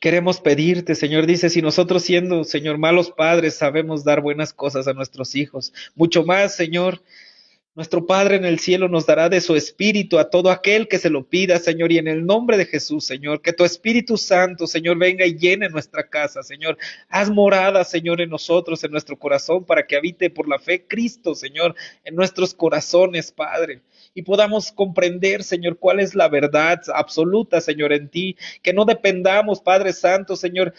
Queremos pedirte, Señor, dice, si nosotros siendo, Señor, malos padres sabemos dar buenas cosas a nuestros hijos, mucho más, Señor, nuestro Padre en el cielo nos dará de su Espíritu a todo aquel que se lo pida, Señor, y en el nombre de Jesús, Señor, que tu Espíritu Santo, Señor, venga y llene nuestra casa, Señor. Haz morada, Señor, en nosotros, en nuestro corazón, para que habite por la fe Cristo, Señor, en nuestros corazones, Padre. Y podamos comprender, Señor, cuál es la verdad absoluta, Señor, en ti. Que no dependamos, Padre Santo, Señor,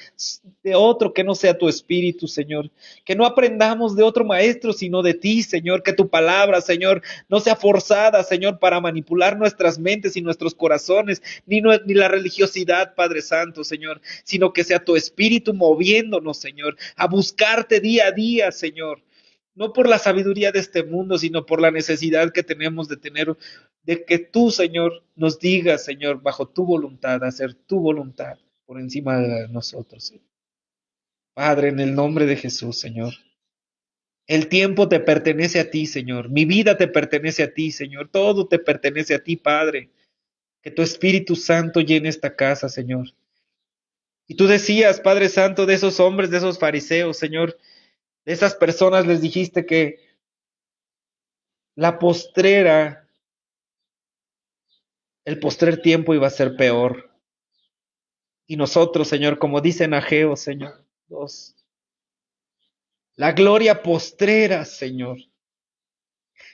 de otro que no sea tu Espíritu, Señor. Que no aprendamos de otro maestro, sino de ti, Señor. Que tu palabra, Señor, no sea forzada, Señor, para manipular nuestras mentes y nuestros corazones, ni la religiosidad, Padre Santo, Señor, sino que sea tu Espíritu moviéndonos, Señor, a buscarte día a día, Señor. No por la sabiduría de este mundo, sino por la necesidad que tenemos de tener, de que tú, Señor, nos digas, Señor, bajo tu voluntad, hacer tu voluntad por encima de nosotros, Señor. Padre, en el nombre de Jesús, Señor. El tiempo te pertenece a ti, Señor. Mi vida te pertenece a ti, Señor. Todo te pertenece a ti, Padre. Que tu Espíritu Santo llene esta casa, Señor. Y tú decías, Padre Santo, de esos hombres, de esos fariseos, Señor, de esas personas les dijiste que la postrera, el postrer tiempo iba a ser peor. Y nosotros, Señor, como dice en Ageo, Señor, 2, la gloria postrera, Señor,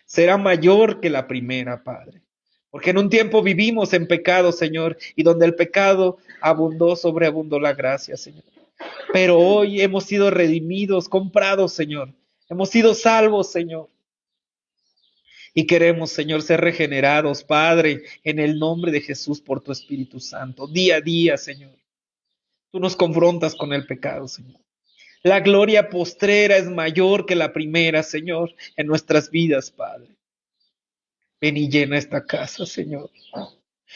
será mayor que la primera, Padre. Porque en un tiempo vivimos en pecado, Señor, y donde el pecado abundó, sobreabundó la gracia, Señor. Pero hoy hemos sido redimidos, comprados, Señor. Hemos sido salvos, Señor. Y queremos, Señor, ser regenerados, Padre, en el nombre de Jesús por tu Espíritu Santo. Día a día, Señor. Tú nos confrontas con el pecado, Señor. La gloria postrera es mayor que la primera, Señor, en nuestras vidas, Padre. Ven y llena esta casa, Señor.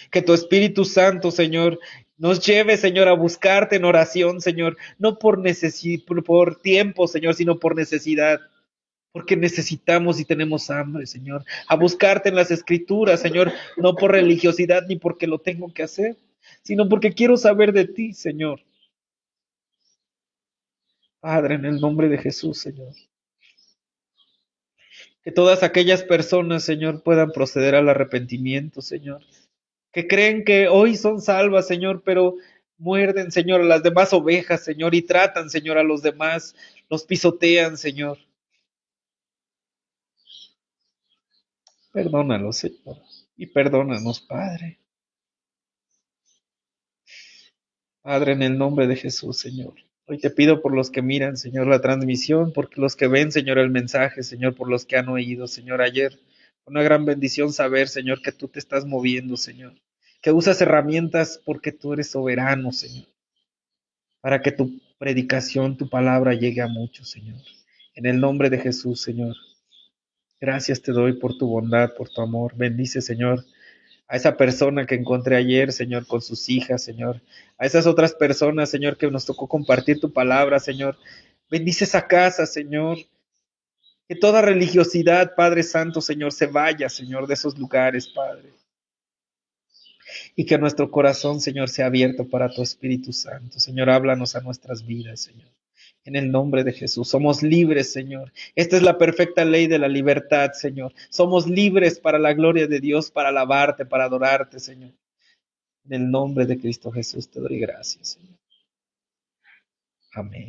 Que tu Espíritu Santo, Señor, nos lleve, Señor, a buscarte en oración, Señor, no por por tiempo, Señor, sino por necesidad, porque necesitamos y tenemos hambre, Señor, a buscarte en las Escrituras, Señor, no por religiosidad ni porque lo tengo que hacer, sino porque quiero saber de ti, Señor. Padre, en el nombre de Jesús, Señor. Que todas aquellas personas, Señor, puedan proceder al arrepentimiento, Señor. Que creen que hoy son salvas, Señor, pero muerden, Señor, a las demás ovejas, Señor, y tratan, Señor, a los demás, los pisotean, Señor. Perdónalos, Señor, y perdónanos, Padre. Padre, en el nombre de Jesús, Señor. Hoy te pido por los que miran, Señor, la transmisión, por los que ven, Señor, el mensaje, Señor, por los que han oído, Señor, ayer. Una gran bendición saber, Señor, que tú te estás moviendo, Señor. Que usas herramientas porque tú eres soberano, Señor. Para que tu predicación, tu palabra llegue a muchos, Señor. En el nombre de Jesús, Señor. Gracias te doy por tu bondad, por tu amor. Bendice, Señor, a esa persona que encontré ayer, Señor, con sus hijas, Señor. A esas otras personas, Señor, que nos tocó compartir tu palabra, Señor. Bendice esa casa, Señor. Que toda religiosidad, Padre Santo, Señor, se vaya, Señor, de esos lugares, Padre. Y que nuestro corazón, Señor, sea abierto para tu Espíritu Santo. Señor, háblanos a nuestras vidas, Señor. En el nombre de Jesús. Somos libres, Señor. Esta es la perfecta ley de la libertad, Señor. Somos libres para la gloria de Dios, para alabarte, para adorarte, Señor. En el nombre de Cristo Jesús te doy gracias, Señor. Amén.